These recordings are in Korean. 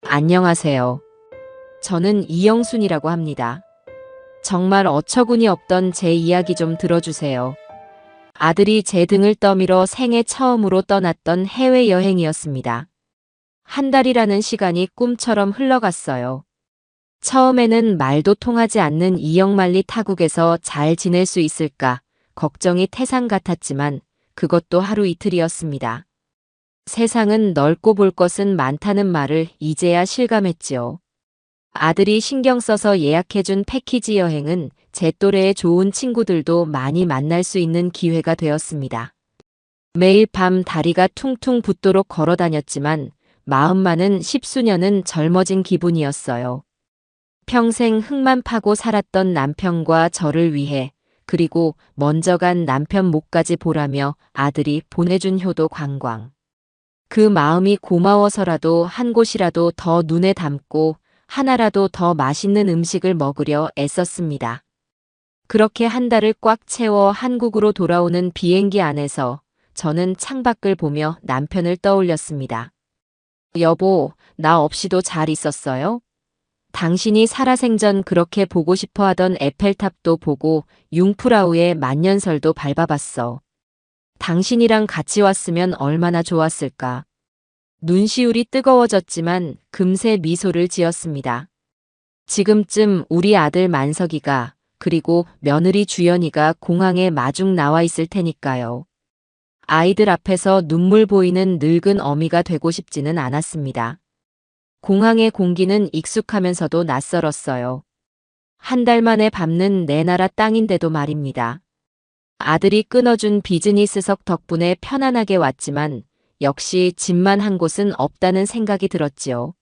안녕하세요. 저는 이영순이라고 합니다. 정말 어처구니 없던 제 이야기 좀 들어주세요. 아들이 제 등을 떠밀어 생애 처음으로 떠났던 해외여행이었습니다. 한 달이라는 시간이 꿈처럼 흘러갔어요. 처음에는 말도 통하지 않는 이영만리 타국에서 잘 지낼 수 있을까 걱정이 태산 같았지만 그것도 하루 이틀이었습니다. 세상은 넓고 볼 것은 많다는 말을 이제야 실감했지요. 아들이 신경 써서 예약해준 패키지 여행은 제 또래의 좋은 친구들도 많이 만날 수 있는 기회가 되었습니다. 매일 밤 다리가 퉁퉁 붓도록 걸어 다녔지만 마음만은 십수년은 젊어진 기분이었어요. 평생 흙만 파고 살았던 남편과 저를 위해 그리고 먼저 간 남편 목까지 보라며 아들이 보내준 효도 관광. 그 마음이 고마워서라도 한 곳이라도 더 눈에 담고 하나라도 더 맛있는 음식을 먹으려 애썼습니다. 그렇게 한 달을 꽉 채워 한국으로 돌아오는 비행기 안에서 저는 창밖을 보며 남편을 떠올렸습니다. 여보, 나 없이도 잘 있었어요? 당신이 살아생전 그렇게 보고 싶어 하던 에펠탑도 보고 융프라우의 만년설도 밟아봤어. 당신이랑 같이 왔으면 얼마나 좋았을까. 눈시울이 뜨거워졌지만 금세 미소를 지었습니다. 지금쯤 우리 아들 만석이가 그리고 며느리 주연이가 공항에 마중 나와 있을 테니까요. 아이들 앞에서 눈물 보이는 늙은 어미가 되고 싶지는 않았습니다. 공항의 공기는 익숙하면서도 낯설었어요. 한 달 만에 밟는 내 나라 땅인데도 말입니다. 아들이 끊어준 비즈니스석 덕분에 편안하게 왔지만 역시 집만 한 곳은 없다는 생각이 들었지요.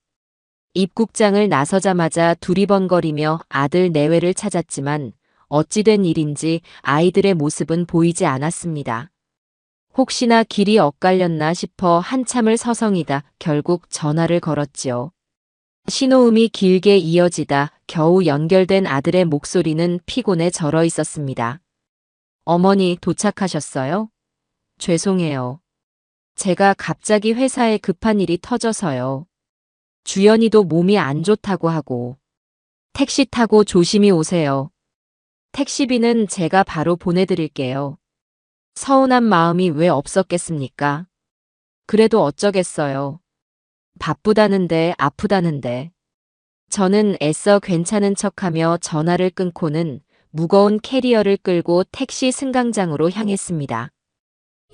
입국장을 나서자마자 두리번거리며 아들 내외를 찾았지만 어찌된 일인지 아이들의 모습은 보이지 않았습니다. 혹시나 길이 엇갈렸나 싶어 한참을 서성이다 결국 전화를 걸었지요. 신호음이 길게 이어지다 겨우 연결된 아들의 목소리는 피곤에 절어 있었습니다. 어머니 도착하셨어요? 죄송해요. 제가 갑자기 회사에 급한 일이 터져서요. 주연이도 몸이 안 좋다고 하고. 택시 타고 조심히 오세요. 택시비는 제가 바로 보내드릴게요. 서운한 마음이 왜 없었겠습니까? 그래도 어쩌겠어요. 바쁘다는데 아프다는데. 저는 애써 괜찮은 척하며 전화를 끊고는 무거운 캐리어를 끌고 택시 승강장으로 향했습니다.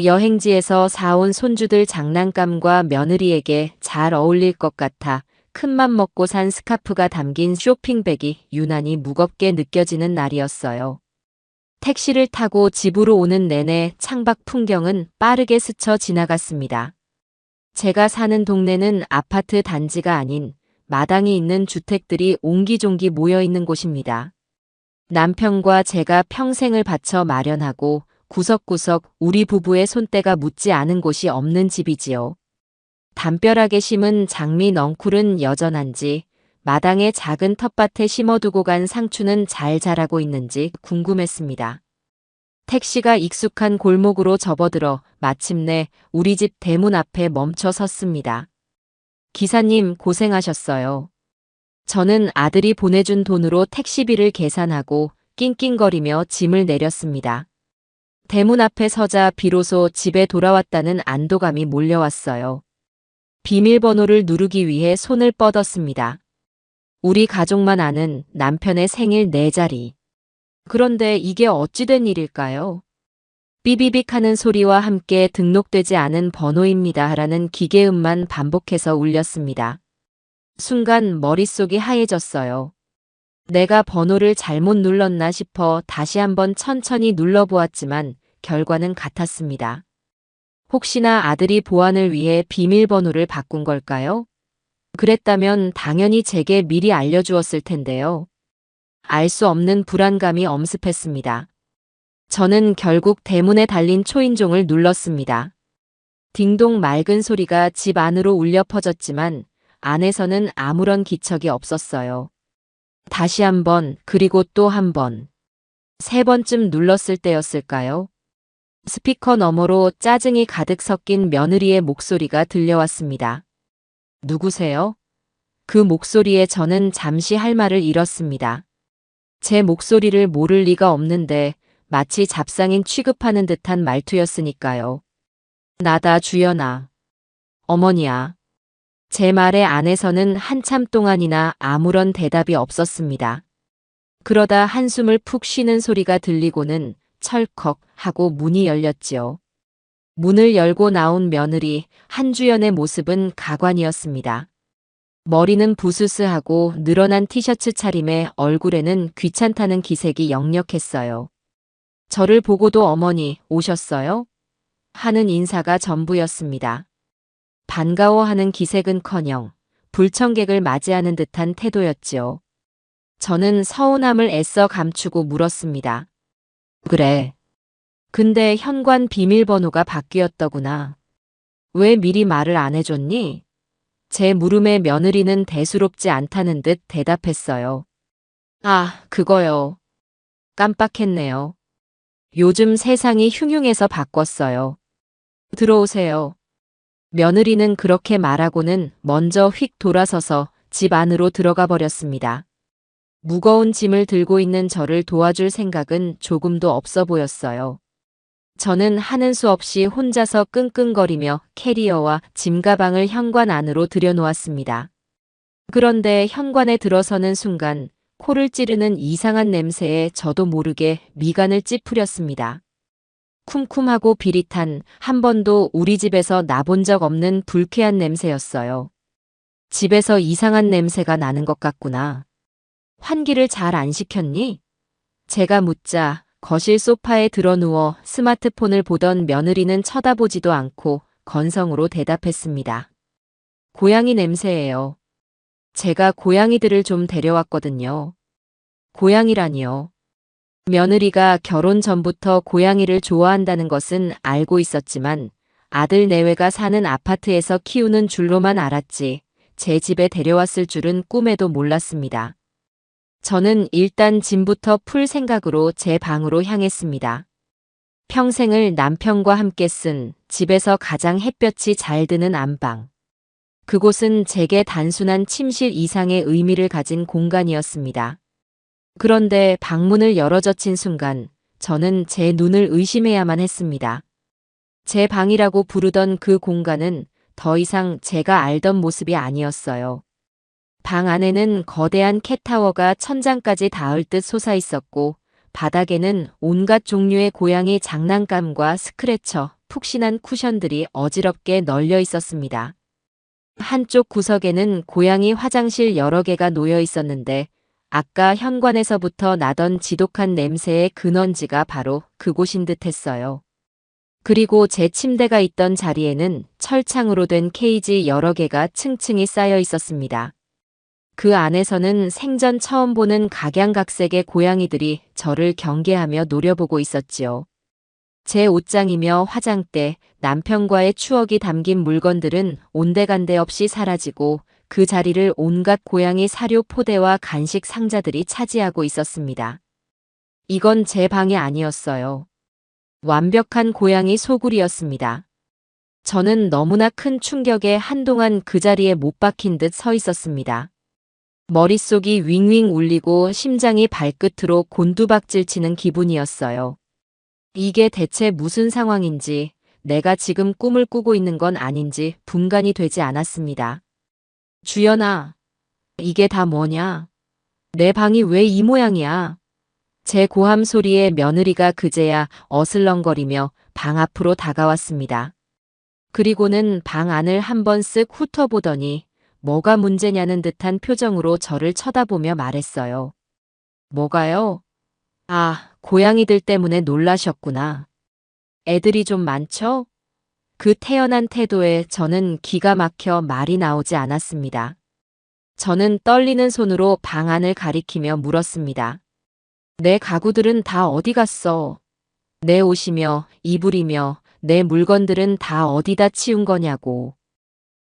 여행지에서 사온 손주들 장난감과 며느리에게 잘 어울릴 것 같아 큰맘 먹고 산 스카프가 담긴 쇼핑백이 유난히 무겁게 느껴지는 날이었어요. 택시를 타고 집으로 오는 내내 창밖 풍경은 빠르게 스쳐 지나갔습니다. 제가 사는 동네는 아파트 단지가 아닌 마당이 있는 주택들이 옹기종기 모여 있는 곳입니다. 남편과 제가 평생을 바쳐 마련하고 구석구석 우리 부부의 손때가 묻지 않은 곳이 없는 집이지요. 담벼락에 심은 장미 넝쿨은 여전한지 마당의 작은 텃밭에 심어두고 간 상추는 잘 자라고 있는지 궁금했습니다. 택시가 익숙한 골목으로 접어들어 마침내 우리 집 대문 앞에 멈춰 섰습니다. 기사님 고생하셨어요. 저는 아들이 보내준 돈으로 택시비를 계산하고 낑낑거리며 짐을 내렸습니다. 대문 앞에 서자 비로소 집에 돌아왔다는 안도감이 몰려왔어요. 비밀번호를 누르기 위해 손을 뻗었습니다. 우리 가족만 아는 남편의 생일 4자리. 그런데 이게 어찌된 일일까요? 삐비빅 하는 소리와 함께 등록되지 않은 번호입니다 라는 기계음만 반복해서 울렸습니다. 순간 머릿속이 하얘졌어요. 내가 번호를 잘못 눌렀나 싶어 다시 한번 천천히 눌러보았지만 결과는 같았습니다. 혹시나 아들이 보안을 위해 비밀번호를 바꾼 걸까요? 그랬다면 당연히 제게 미리 알려주었을 텐데요. 알 수 없는 불안감이 엄습했습니다. 저는 결국 대문에 달린 초인종을 눌렀습니다. 딩동 맑은 소리가 집 안으로 울려 퍼졌지만 안에서는 아무런 기척이 없었어요. 다시 한 번, 그리고 또 한 번. 3번쯤 눌렀을 때였을까요? 스피커 너머로 짜증이 가득 섞인 며느리의 목소리가 들려왔습니다. 누구세요? 그 목소리에 저는 잠시 할 말을 잃었습니다. 제 목소리를 모를 리가 없는데 마치 잡상인 취급하는 듯한 말투였으니까요. 나다 주연아. 어머니야. 제 말에 안에서는 한참 동안이나 아무런 대답이 없었습니다. 그러다 한숨을 푹 쉬는 소리가 들리고는 철컥 하고 문이 열렸지요. 문을 열고 나온 며느리 한주연의 모습은 가관이었습니다. 머리는 부스스하고 늘어난 티셔츠 차림에 얼굴에는 귀찮다는 기색이 역력했어요. 저를 보고도 어머니 오셨어요? 하는 인사가 전부였습니다. 반가워하는 기색은커녕 불청객을 맞이하는 듯한 태도였지요. 저는 서운함을 애써 감추고 물었습니다. 그래. 근데 현관 비밀번호가 바뀌었더구나. 왜 미리 말을 안 해줬니? 제 물음에 며느리는 대수롭지 않다는 듯 대답했어요. 아, 그거요. 깜빡했네요. 요즘 세상이 흉흉해서 바꿨어요. 들어오세요. 며느리는 그렇게 말하고는 먼저 휙 돌아서서 집 안으로 들어가 버렸습니다. 무거운 짐을 들고 있는 저를 도와줄 생각은 조금도 없어 보였어요. 저는 하는 수 없이 혼자서 끙끙거리며 캐리어와 짐가방을 현관 안으로 들여놓았습니다. 그런데 현관에 들어서는 순간 코를 찌르는 이상한 냄새에 저도 모르게 미간을 찌푸렸습니다. 쿰쿰하고 비릿한 한 번도 우리 집에서 나본 적 없는 불쾌한 냄새였어요. 집에서 이상한 냄새가 나는 것 같구나. 환기를 잘 안 시켰니? 제가 묻자 거실 소파에 드러누워 스마트폰을 보던 며느리는 쳐다보지도 않고 건성으로 대답했습니다. 고양이 냄새예요. 제가 고양이들을 좀 데려왔거든요. 고양이라니요. 며느리가 결혼 전부터 고양이를 좋아한다는 것은 알고 있었지만 아들 내외가 사는 아파트에서 키우는 줄로만 알았지 제 집에 데려왔을 줄은 꿈에도 몰랐습니다. 저는 일단 짐부터 풀 생각으로 제 방으로 향했습니다. 평생을 남편과 함께 쓴 집에서 가장 햇볕이 잘 드는 안방. 그곳은 제게 단순한 침실 이상의 의미를 가진 공간이었습니다. 그런데 방문을 열어젖힌 순간 저는 제 눈을 의심해야만 했습니다. 제 방이라고 부르던 그 공간은 더 이상 제가 알던 모습이 아니었어요. 방 안에는 거대한 캣타워가 천장까지 닿을 듯 솟아 있었고 바닥에는 온갖 종류의 고양이 장난감과 스크래처, 푹신한 쿠션들이 어지럽게 널려 있었습니다. 한쪽 구석에는 고양이 화장실 여러 개가 놓여 있었는데 아까 현관에서부터 나던 지독한 냄새의 근원지가 바로 그곳인 듯 했어요. 그리고 제 침대가 있던 자리에는 철창으로 된 케이지 여러 개가 층층이 쌓여 있었습니다. 그 안에서는 생전 처음 보는 각양각색의 고양이들이 저를 경계하며 노려보고 있었지요. 제 옷장이며 화장대, 남편과의 추억이 담긴 물건들은 온데간데 없이 사라지고 그 자리를 온갖 고양이 사료 포대와 간식 상자들이 차지하고 있었습니다. 이건 제 방이 아니었어요. 완벽한 고양이 소굴이었습니다. 저는 너무나 큰 충격에 한동안 그 자리에 못 박힌 듯 서 있었습니다. 머릿속이 윙윙 울리고 심장이 발끝으로 곤두박질 치는 기분이었어요. 이게 대체 무슨 상황인지, 내가 지금 꿈을 꾸고 있는 건 아닌지 분간이 되지 않았습니다. 주연아, 이게 다 뭐냐? 내 방이 왜 이 모양이야? 제 고함 소리에 며느리가 그제야 어슬렁거리며 방 앞으로 다가왔습니다. 그리고는 방 안을 한번 쓱 훑어보더니 뭐가 문제냐는 듯한 표정으로 저를 쳐다보며 말했어요. 뭐가요? 아, 고양이들 때문에 놀라셨구나. 애들이 좀 많죠? 그 태연한 태도에 저는 기가 막혀 말이 나오지 않았습니다. 저는 떨리는 손으로 방 안을 가리키며 물었습니다. 내 가구들은 다 어디 갔어? 내 옷이며 이불이며 내 물건들은 다 어디다 치운 거냐고.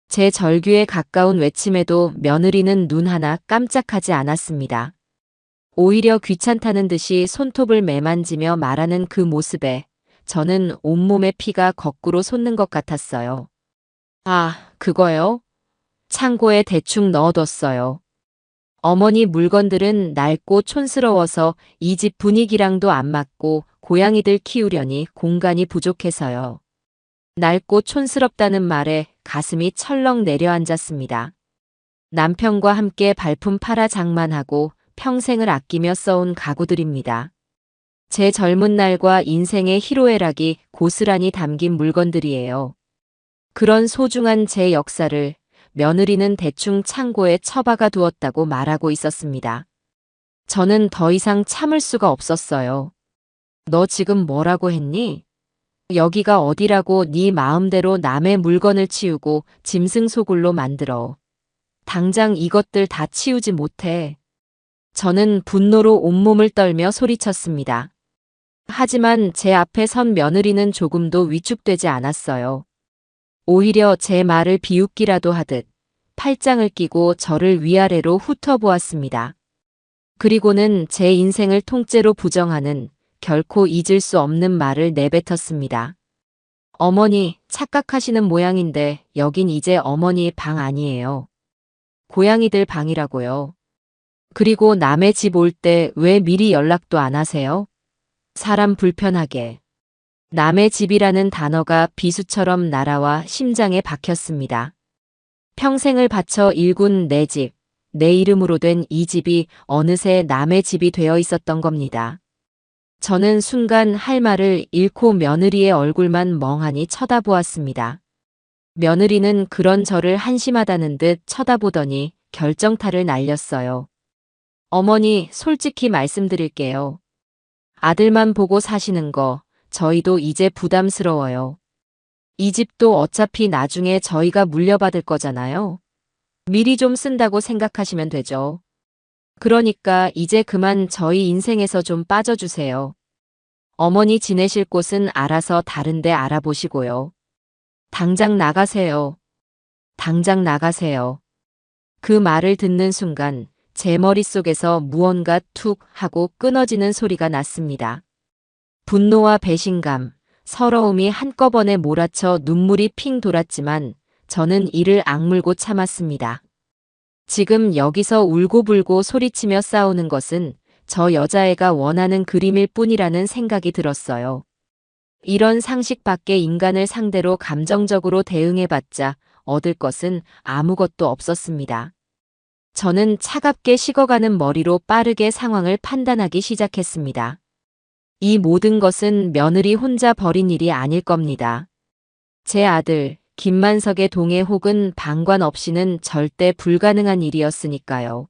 제 절규에 가까운 외침에도 며느리는 눈 하나 깜짝하지 않았습니다. 오히려 귀찮다는 듯이 손톱을 매만지며 말하는 그 모습에 저는 온몸의 피가 거꾸로 솟는 것 같았어요. 아, 그거요? 창고에 대충 넣어뒀어요. 어머니 물건들은 낡고 촌스러워서 이 집 분위기랑도 안 맞고 고양이들 키우려니 공간이 부족해서요. 낡고 촌스럽다는 말에 가슴이 철렁 내려앉았습니다. 남편과 함께 발품 팔아 장만하고 평생을 아끼며 써온 가구들입니다. 제 젊은 날과 인생의 희로애락이 고스란히 담긴 물건들이에요. 그런 소중한 제 역사를 며느리는 대충 창고에 처박아 두었다고 말하고 있었습니다. 저는 더 이상 참을 수가 없었어요. 너 지금 뭐라고 했니? 여기가 어디라고 네 마음대로 남의 물건을 치우고 짐승소굴로 만들어. 당장 이것들 다 치우지 못해. 저는 분노로 온몸을 떨며 소리쳤습니다. 하지만 제 앞에 선 며느리는 조금도 위축되지 않았어요. 오히려 제 말을 비웃기라도 하듯 팔짱을 끼고 저를 위아래로 훑어보았습니다. 그리고는 제 인생을 통째로 부정하는 결코 잊을 수 없는 말을 내뱉었습니다. 어머니, 착각하시는 모양인데 여긴 이제 어머니 방 아니에요. 고양이들 방이라고요. 그리고 남의 집 올 때 왜 미리 연락도 안 하세요? 사람 불편하게. 남의 집이라는 단어가 비수처럼 날아와 심장에 박혔습니다. 평생을 바쳐 일군 내 집, 내 이름으로 된 이 집이 어느새 남의 집이 되어 있었던 겁니다. 저는 순간 할 말을 잃고 며느리의 얼굴만 멍하니 쳐다보았습니다. 며느리는 그런 저를 한심하다는 듯 쳐다보더니 결정타를 날렸어요. 어머니, 솔직히 말씀드릴게요. 아들만 보고 사시는 거 저희도 이제 부담스러워요. 이 집도 어차피 나중에 저희가 물려받을 거잖아요. 미리 좀 쓴다고 생각하시면 되죠. 그러니까 이제 그만 저희 인생에서 좀 빠져주세요. 어머니 지내실 곳은 알아서 다른 데 알아보시고요. 당장 나가세요. 당장 나가세요. 그 말을 듣는 순간 제 머릿속에서 무언가 툭 하고 끊어지는 소리가 났습니다. 분노와 배신감, 서러움이 한꺼번에 몰아쳐 눈물이 핑 돌았지만 저는 이를 악물고 참았습니다. 지금 여기서 울고불고 소리치며 싸우는 것은 저 여자애가 원하는 그림일 뿐이라는 생각이 들었어요. 이런 상식 밖의 인간을 상대로 감정적으로 대응해봤자 얻을 것은 아무것도 없었습니다. 저는 차갑게 식어가는 머리로 빠르게 상황을 판단하기 시작했습니다. 이 모든 것은 며느리 혼자 벌인 일이 아닐 겁니다. 제 아들, 김만석의 동의 혹은 방관 없이는 절대 불가능한 일이었으니까요.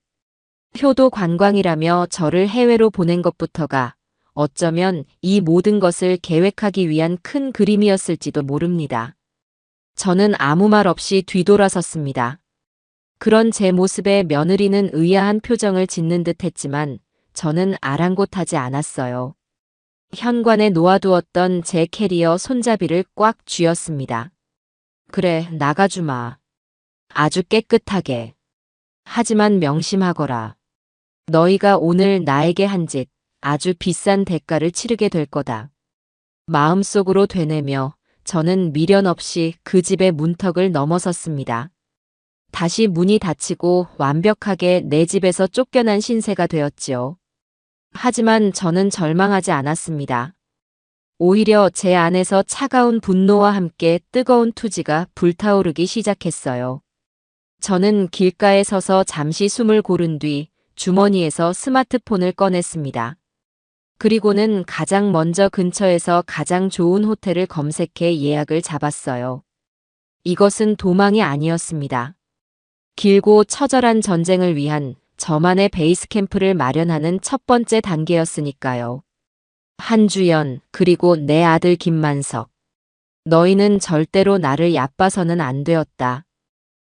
효도 관광이라며 저를 해외로 보낸 것부터가 어쩌면 이 모든 것을 계획하기 위한 큰 그림이었을지도 모릅니다. 저는 아무 말 없이 뒤돌아섰습니다. 그런 제 모습에 며느리는 의아한 표정을 짓는 듯 했지만 저는 아랑곳하지 않았어요. 현관에 놓아두었던 제 캐리어 손잡이를 꽉 쥐었습니다. 그래, 나가주마. 아주 깨끗하게. 하지만 명심하거라. 너희가 오늘 나에게 한 짓 아주 비싼 대가를 치르게 될 거다. 마음속으로 되뇌며 저는 미련 없이 그 집의 문턱을 넘어섰습니다. 다시 문이 닫히고 완벽하게 내 집에서 쫓겨난 신세가 되었지요. 하지만 저는 절망하지 않았습니다. 오히려 제 안에서 차가운 분노와 함께 뜨거운 투지가 불타오르기 시작했어요. 저는 길가에 서서 잠시 숨을 고른 뒤 주머니에서 스마트폰을 꺼냈습니다. 그리고는 가장 먼저 근처에서 가장 좋은 호텔을 검색해 예약을 잡았어요. 이것은 도망이 아니었습니다. 길고 처절한 전쟁을 위한 저만의 베이스 캠프를 마련하는 첫 번째 단계였으니까요. 한주연, 그리고 내 아들 김만석. 너희는 절대로 나를 얕봐서는 안 되었다.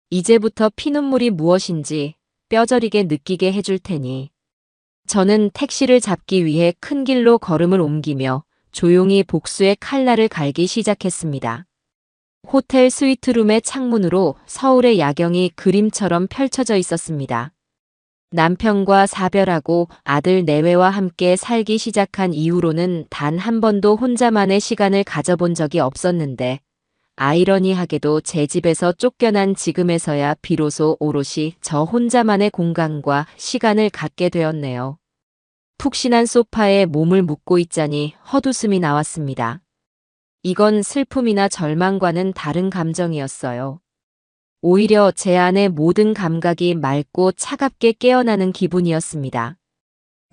이제부터 피눈물이 무엇인지 뼈저리게 느끼게 해줄 테니. 저는 택시를 잡기 위해 큰 길로 걸음을 옮기며 조용히 복수의 칼날을 갈기 시작했습니다. 호텔 스위트룸의 창문으로 서울의 야경이 그림처럼 펼쳐져 있었습니다. 남편과 사별하고 아들 내외와 함께 살기 시작한 이후로는 단 한 번도 혼자만의 시간을 가져본 적이 없었는데 아이러니하게도 제 집에서 쫓겨난 지금에서야 비로소 오롯이 저 혼자만의 공간과 시간을 갖게 되었네요. 푹신한 소파에 몸을 묻고 있자니 헛웃음이 나왔습니다. 이건 슬픔이나 절망과는 다른 감정이었어요. 오히려 제 안의 모든 감각이 맑고 차갑게 깨어나는 기분이었습니다.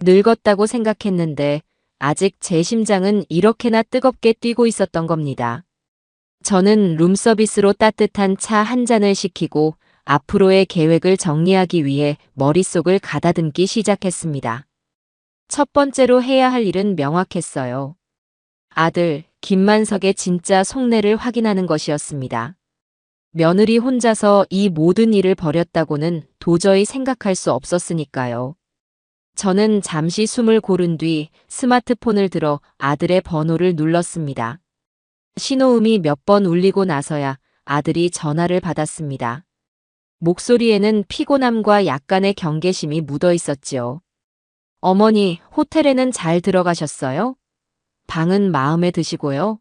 늙었다고 생각했는데 아직 제 심장은 이렇게나 뜨겁게 뛰고 있었던 겁니다. 저는 룸서비스로 따뜻한 차 한 잔을 시키고 앞으로의 계획을 정리하기 위해 머릿속을 가다듬기 시작했습니다. 첫 번째로 해야 할 일은 명확했어요. 아들, 김만석의 진짜 속내를 확인하는 것이었습니다. 며느리 혼자서 이 모든 일을 벌였다고는 도저히 생각할 수 없었으니까요. 저는 잠시 숨을 고른 뒤 스마트폰을 들어 아들의 번호를 눌렀습니다. 신호음이 몇 번 울리고 나서야 아들이 전화를 받았습니다. 목소리에는 피곤함과 약간의 경계심이 묻어 있었지요. 어머니, 호텔에는 잘 들어가셨어요? 방은 마음에 드시고요?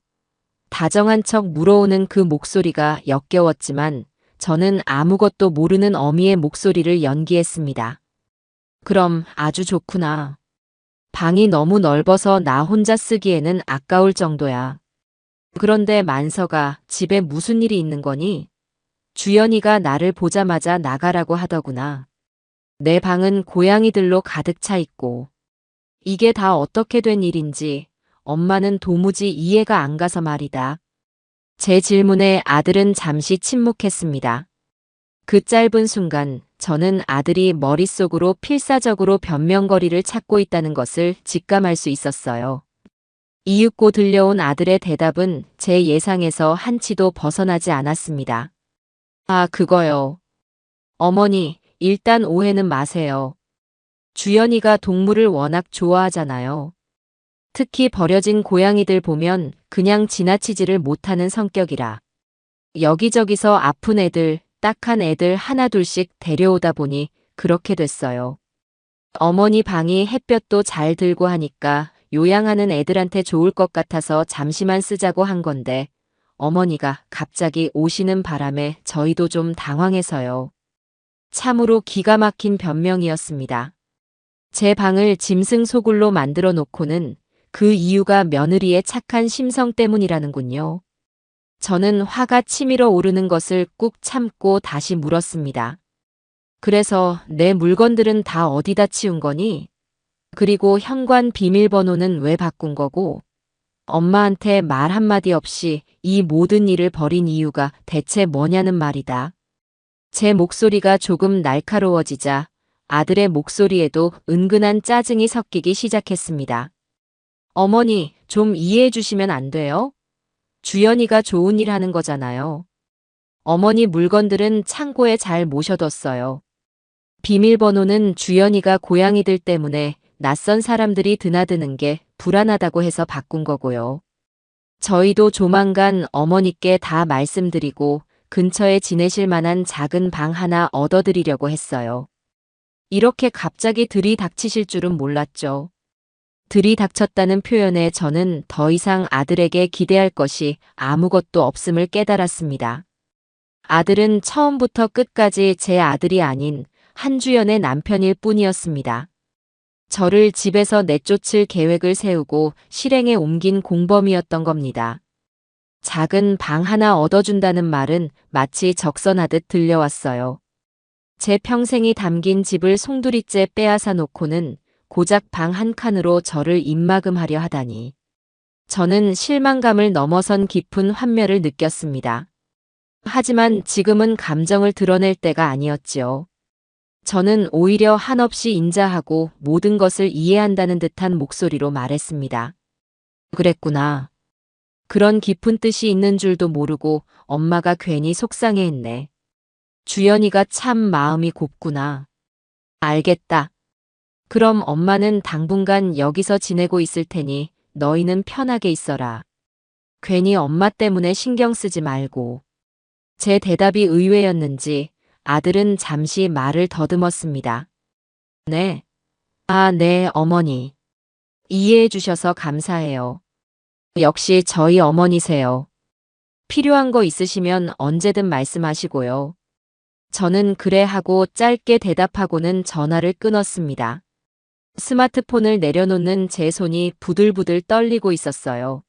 다정한 척 물어오는 그 목소리가 역겨웠지만 저는 아무것도 모르는 어미의 목소리를 연기했습니다. 그럼 아주 좋구나. 방이 너무 넓어서 나 혼자 쓰기에는 아까울 정도야. 그런데 만서가 집에 무슨 일이 있는 거니? 주연이가 나를 보자마자 나가라고 하더구나. 내 방은 고양이들로 가득 차 있고. 이게 다 어떻게 된 일인지 엄마는 도무지 이해가 안 가서 말이다. 제 질문에 아들은 잠시 침묵했습니다. 그 짧은 순간 저는 아들이 머릿속으로 필사적으로 변명거리를 찾고 있다는 것을 직감할 수 있었어요. 이윽고 들려온 아들의 대답은 제 예상에서 한치도 벗어나지 않았습니다. 아, 그거요. 어머니, 일단 오해는 마세요. 주연이가 동물을 워낙 좋아하잖아요. 특히 버려진 고양이들 보면 그냥 지나치지를 못하는 성격이라. 여기저기서 아픈 애들, 딱한 애들 하나둘씩 데려오다 보니 그렇게 됐어요. 어머니 방이 햇볕도 잘 들고 하니까 요양하는 애들한테 좋을 것 같아서 잠시만 쓰자고 한 건데 어머니가 갑자기 오시는 바람에 저희도 좀 당황해서요. 참으로 기가 막힌 변명이었습니다. 제 방을 짐승 소굴로 만들어 놓고는 그 이유가 며느리의 착한 심성 때문이라는군요. 저는 화가 치밀어 오르는 것을 꾹 참고 다시 물었습니다. 그래서 내 물건들은 다 어디다 치운 거니? 그리고 현관 비밀번호는 왜 바꾼 거고? 엄마한테 말 한마디 없이 이 모든 일을 벌인 이유가 대체 뭐냐는 말이다. 제 목소리가 조금 날카로워지자 아들의 목소리에도 은근한 짜증이 섞이기 시작했습니다. 어머니, 좀 이해해 주시면 안 돼요? 주연이가 좋은 일 하는 거잖아요. 어머니 물건들은 창고에 잘 모셔뒀어요. 비밀번호는 주연이가 고양이들 때문에 낯선 사람들이 드나드는 게 불안하다고 해서 바꾼 거고요. 저희도 조만간 어머니께 다 말씀드리고 근처에 지내실 만한 작은 방 하나 얻어드리려고 했어요. 이렇게 갑자기 들이닥치실 줄은 몰랐죠. 들이닥쳤다는 표현에 저는 더 이상 아들에게 기대할 것이 아무것도 없음을 깨달았습니다. 아들은 처음부터 끝까지 제 아들이 아닌 한주연의 남편일 뿐이었습니다. 저를 집에서 내쫓을 계획을 세우고 실행에 옮긴 공범이었던 겁니다. 작은 방 하나 얻어준다는 말은 마치 적선하듯 들려왔어요. 제 평생이 담긴 집을 송두리째 빼앗아 놓고는 고작 방 한 칸으로 저를 입막음하려 하다니. 저는 실망감을 넘어선 깊은 환멸을 느꼈습니다. 하지만 지금은 감정을 드러낼 때가 아니었지요. 저는 오히려 한없이 인자하고 모든 것을 이해한다는 듯한 목소리로 말했습니다. 그랬구나. 그런 깊은 뜻이 있는 줄도 모르고 엄마가 괜히 속상해했네. 주연이가 참 마음이 곱구나. 알겠다. 그럼 엄마는 당분간 여기서 지내고 있을 테니 너희는 편하게 있어라. 괜히 엄마 때문에 신경 쓰지 말고. 제 대답이 의외였는지 아들은 잠시 말을 더듬었습니다. 네. 아, 네, 어머니. 이해해 주셔서 감사해요. 역시 저희 어머니세요. 필요한 거 있으시면 언제든 말씀하시고요. 저는 그래 하고 짧게 대답하고는 전화를 끊었습니다. 스마트폰을 내려놓는 제 손이 부들부들 떨리고 있었어요.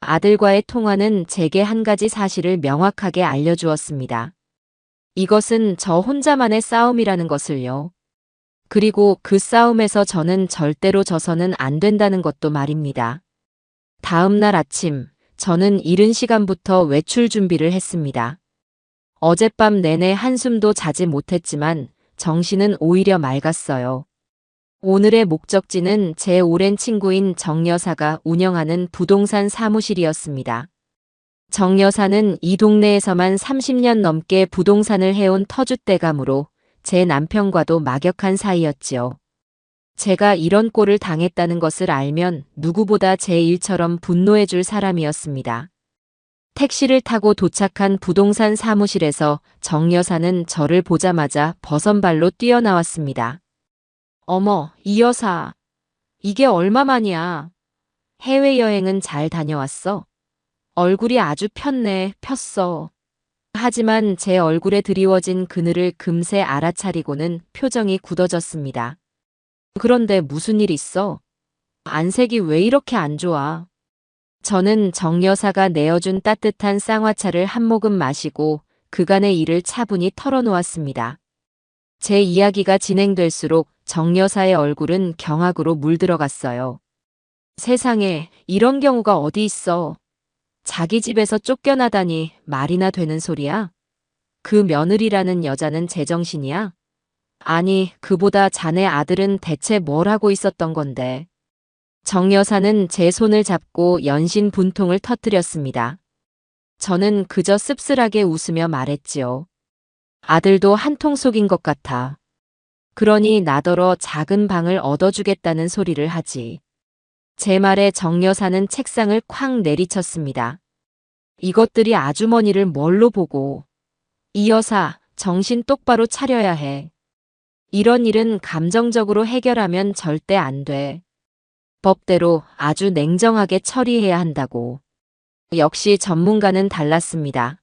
아들과의 통화는 제게 한 가지 사실을 명확하게 알려주었습니다. 이것은 저 혼자만의 싸움이라는 것을요. 그리고 그 싸움에서 저는 절대로 져서는 안 된다는 것도 말입니다. 다음 날 아침, 저는 이른 시간부터 외출 준비를 했습니다. 어젯밤 내내 한숨도 자지 못했지만 정신은 오히려 맑았어요. 오늘의 목적지는 제 오랜 친구인 정 여사가 운영하는 부동산 사무실이었습니다. 정 여사는 이 동네에서만 30년 넘게 부동산을 해온 터줏대감으로 제 남편과도 막역한 사이였지요. 제가 이런 꼴을 당했다는 것을 알면 누구보다 제 일처럼 분노해 줄 사람이었습니다. 택시를 타고 도착한 부동산 사무실에서 정 여사는 저를 보자마자 버선발로 뛰어나왔습니다. 어머, 이 여사. 이게 얼마만이야? 해외여행은 잘 다녀왔어? 얼굴이 아주 폈네, 폈어. 하지만 제 얼굴에 드리워진 그늘을 금세 알아차리고는 표정이 굳어졌습니다. 그런데 무슨 일 있어? 안색이 왜 이렇게 안 좋아? 저는 정 여사가 내어준 따뜻한 쌍화차를 한 모금 마시고 그간의 일을 차분히 털어놓았습니다. 제 이야기가 진행될수록 정 여사의 얼굴은 경악으로 물들어갔어요. 세상에 이런 경우가 어디 있어? 자기 집에서 쫓겨나다니 말이나 되는 소리야? 그 며느리라는 여자는 제정신이야? 아니, 그보다 자네 아들은 대체 뭘 하고 있었던 건데? 정 여사는 제 손을 잡고 연신 분통을 터뜨렸습니다. 저는 그저 씁쓸하게 웃으며 말했지요. 아들도 한통 속인 것 같아. 그러니 나더러 작은 방을 얻어주겠다는 소리를 하지. 제 말에 정 여사는 책상을 쾅 내리쳤습니다. 이것들이 아주머니를 뭘로 보고. 이 여사, 정신 똑바로 차려야 해. 이런 일은 감정적으로 해결하면 절대 안 돼. 법대로 아주 냉정하게 처리해야 한다고. 역시 전문가는 달랐습니다.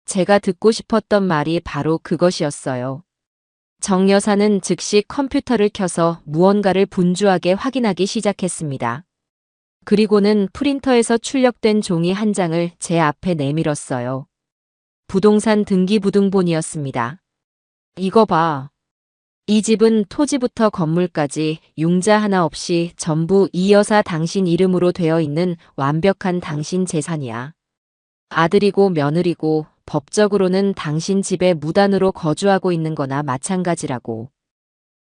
제가 듣고 싶었던 말이 바로 그것이었어요. 정 여사는 즉시 컴퓨터를 켜서 무언가를 분주하게 확인하기 시작했습니다. 그리고는 프린터에서 출력된 종이 한 장을 제 앞에 내밀었어요. 부동산 등기부등본이었습니다. 이거 봐. 이 집은 토지부터 건물까지 융자 하나 없이 전부 이 여사 당신 이름으로 되어 있는 완벽한 당신 재산이야. 아들이고 며느리고 법적으로는 당신 집에 무단으로 거주하고 있는 거나 마찬가지라고.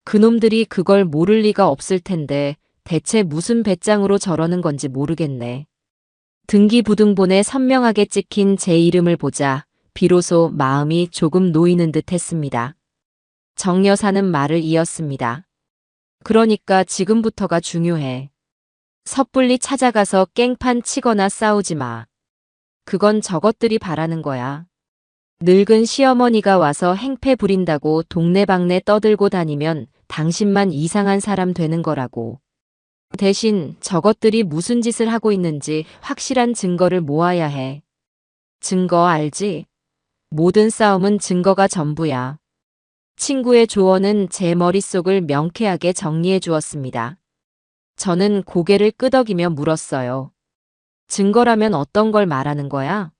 그놈들이 그걸 모를 리가 없을 텐데 대체 무슨 배짱으로 저러는 건지 모르겠네. 등기부등본에 선명하게 찍힌 제 이름을 보자 비로소 마음이 조금 놓이는 듯 했습니다. 정 여사는 말을 이었습니다. 그러니까 지금부터가 중요해. 섣불리 찾아가서 깽판 치거나 싸우지 마. 그건 저것들이 바라는 거야. 늙은 시어머니가 와서 행패 부린다고 동네방네 떠들고 다니면 당신만 이상한 사람 되는 거라고. 대신 저것들이 무슨 짓을 하고 있는지 확실한 증거를 모아야 해. 증거 알지? 모든 싸움은 증거가 전부야. 친구의 조언은 제 머릿속을 명쾌하게 정리해 주었습니다. 저는 고개를 끄덕이며 물었어요. 증거라면 어떤 걸 말하는 거야?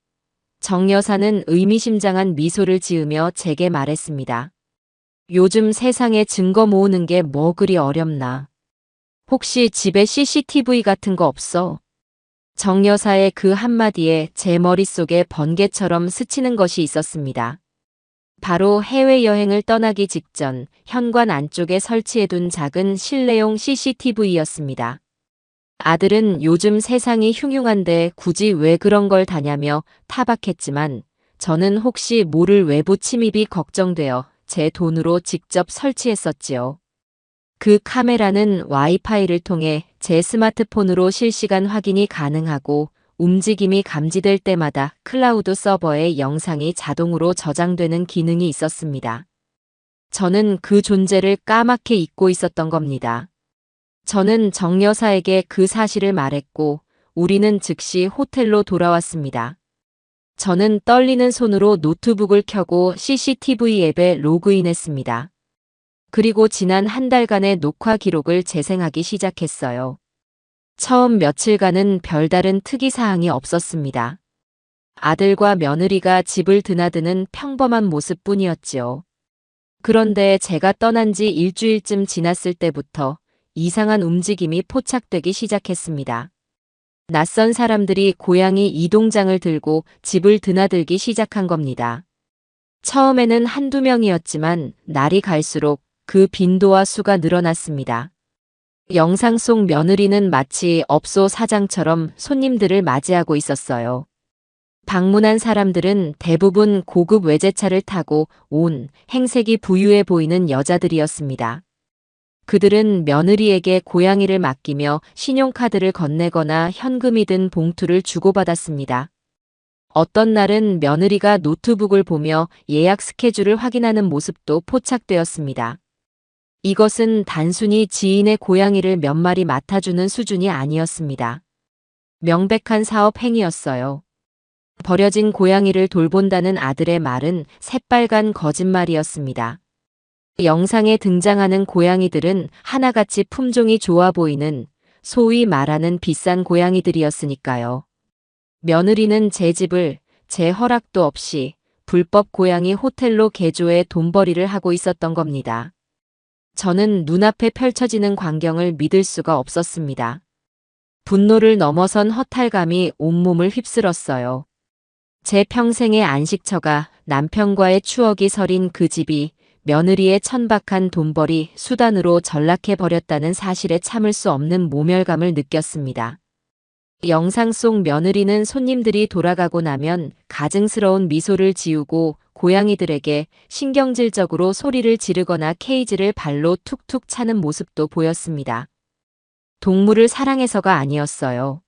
정 여사는 의미심장한 미소를 지으며 제게 말했습니다. 요즘 세상에 증거 모으는 게 뭐 그리 어렵나. 혹시 집에 CCTV 같은 거 없어? 정 여사의 그 한마디에 제 머릿속에 번개처럼 스치는 것이 있었습니다. 바로 해외여행을 떠나기 직전 현관 안쪽에 설치해둔 작은 실내용 CCTV였습니다. 아들은 요즘 세상이 흉흉한데 굳이 왜 그런 걸 다냐며 타박했지만 저는 혹시 모를 외부 침입이 걱정되어 제 돈으로 직접 설치했었지요. 그 카메라는 와이파이를 통해 제 스마트폰으로 실시간 확인이 가능하고 움직임이 감지될 때마다 클라우드 서버에 영상이 자동으로 저장되는 기능이 있었습니다. 저는 그 존재를 까맣게 잊고 있었던 겁니다. 저는 정 여사에게 그 사실을 말했고 우리는 즉시 호텔로 돌아왔습니다. 저는 떨리는 손으로 노트북을 켜고 CCTV 앱에 로그인했습니다. 그리고 지난 한 달간의 녹화 기록을 재생하기 시작했어요. 처음 며칠간은 별다른 특이사항이 없었습니다. 아들과 며느리가 집을 드나드는 평범한 모습뿐이었지요. 그런데 제가 떠난 지 일주일쯤 지났을 때부터 이상한 움직임이 포착되기 시작했습니다. 낯선 사람들이 고양이 이동장을 들고 집을 드나들기 시작한 겁니다. 처음에는 한두 명이었지만 날이 갈수록 그 빈도와 수가 늘어났습니다. 영상 속 며느리는 마치 업소 사장처럼 손님들을 맞이하고 있었어요. 방문한 사람들은 대부분 고급 외제차를 타고 온 행색이 부유해 보이는 여자들이었습니다. 그들은 며느리에게 고양이를 맡기며 신용카드를 건네거나 현금이 든 봉투를 주고받았습니다. 어떤 날은 며느리가 노트북을 보며 예약 스케줄을 확인하는 모습도 포착되었습니다. 이것은 단순히 지인의 고양이를 몇 마리 맡아주는 수준이 아니었습니다. 명백한 사업 행위였어요. 버려진 고양이를 돌본다는 아들의 말은 새빨간 거짓말이었습니다. 영상에 등장하는 고양이들은 하나같이 품종이 좋아 보이는 소위 말하는 비싼 고양이들이었으니까요. 며느리는 제 집을 제 허락도 없이 불법 고양이 호텔로 개조해 돈벌이를 하고 있었던 겁니다. 저는 눈앞에 펼쳐지는 광경을 믿을 수가 없었습니다. 분노를 넘어선 허탈감이 온몸을 휩쓸었어요. 제 평생의 안식처가 남편과의 추억이 서린 그 집이 며느리의 천박한 돈벌이 수단으로 전락해버렸다는 사실에 참을 수 없는 모멸감을 느꼈습니다. 영상 속 며느리는 손님들이 돌아가고 나면 가증스러운 미소를 지우고 고양이들에게 신경질적으로 소리를 지르거나 케이지를 발로 툭툭 차는 모습도 보였습니다. 동물을 사랑해서가 아니었어요.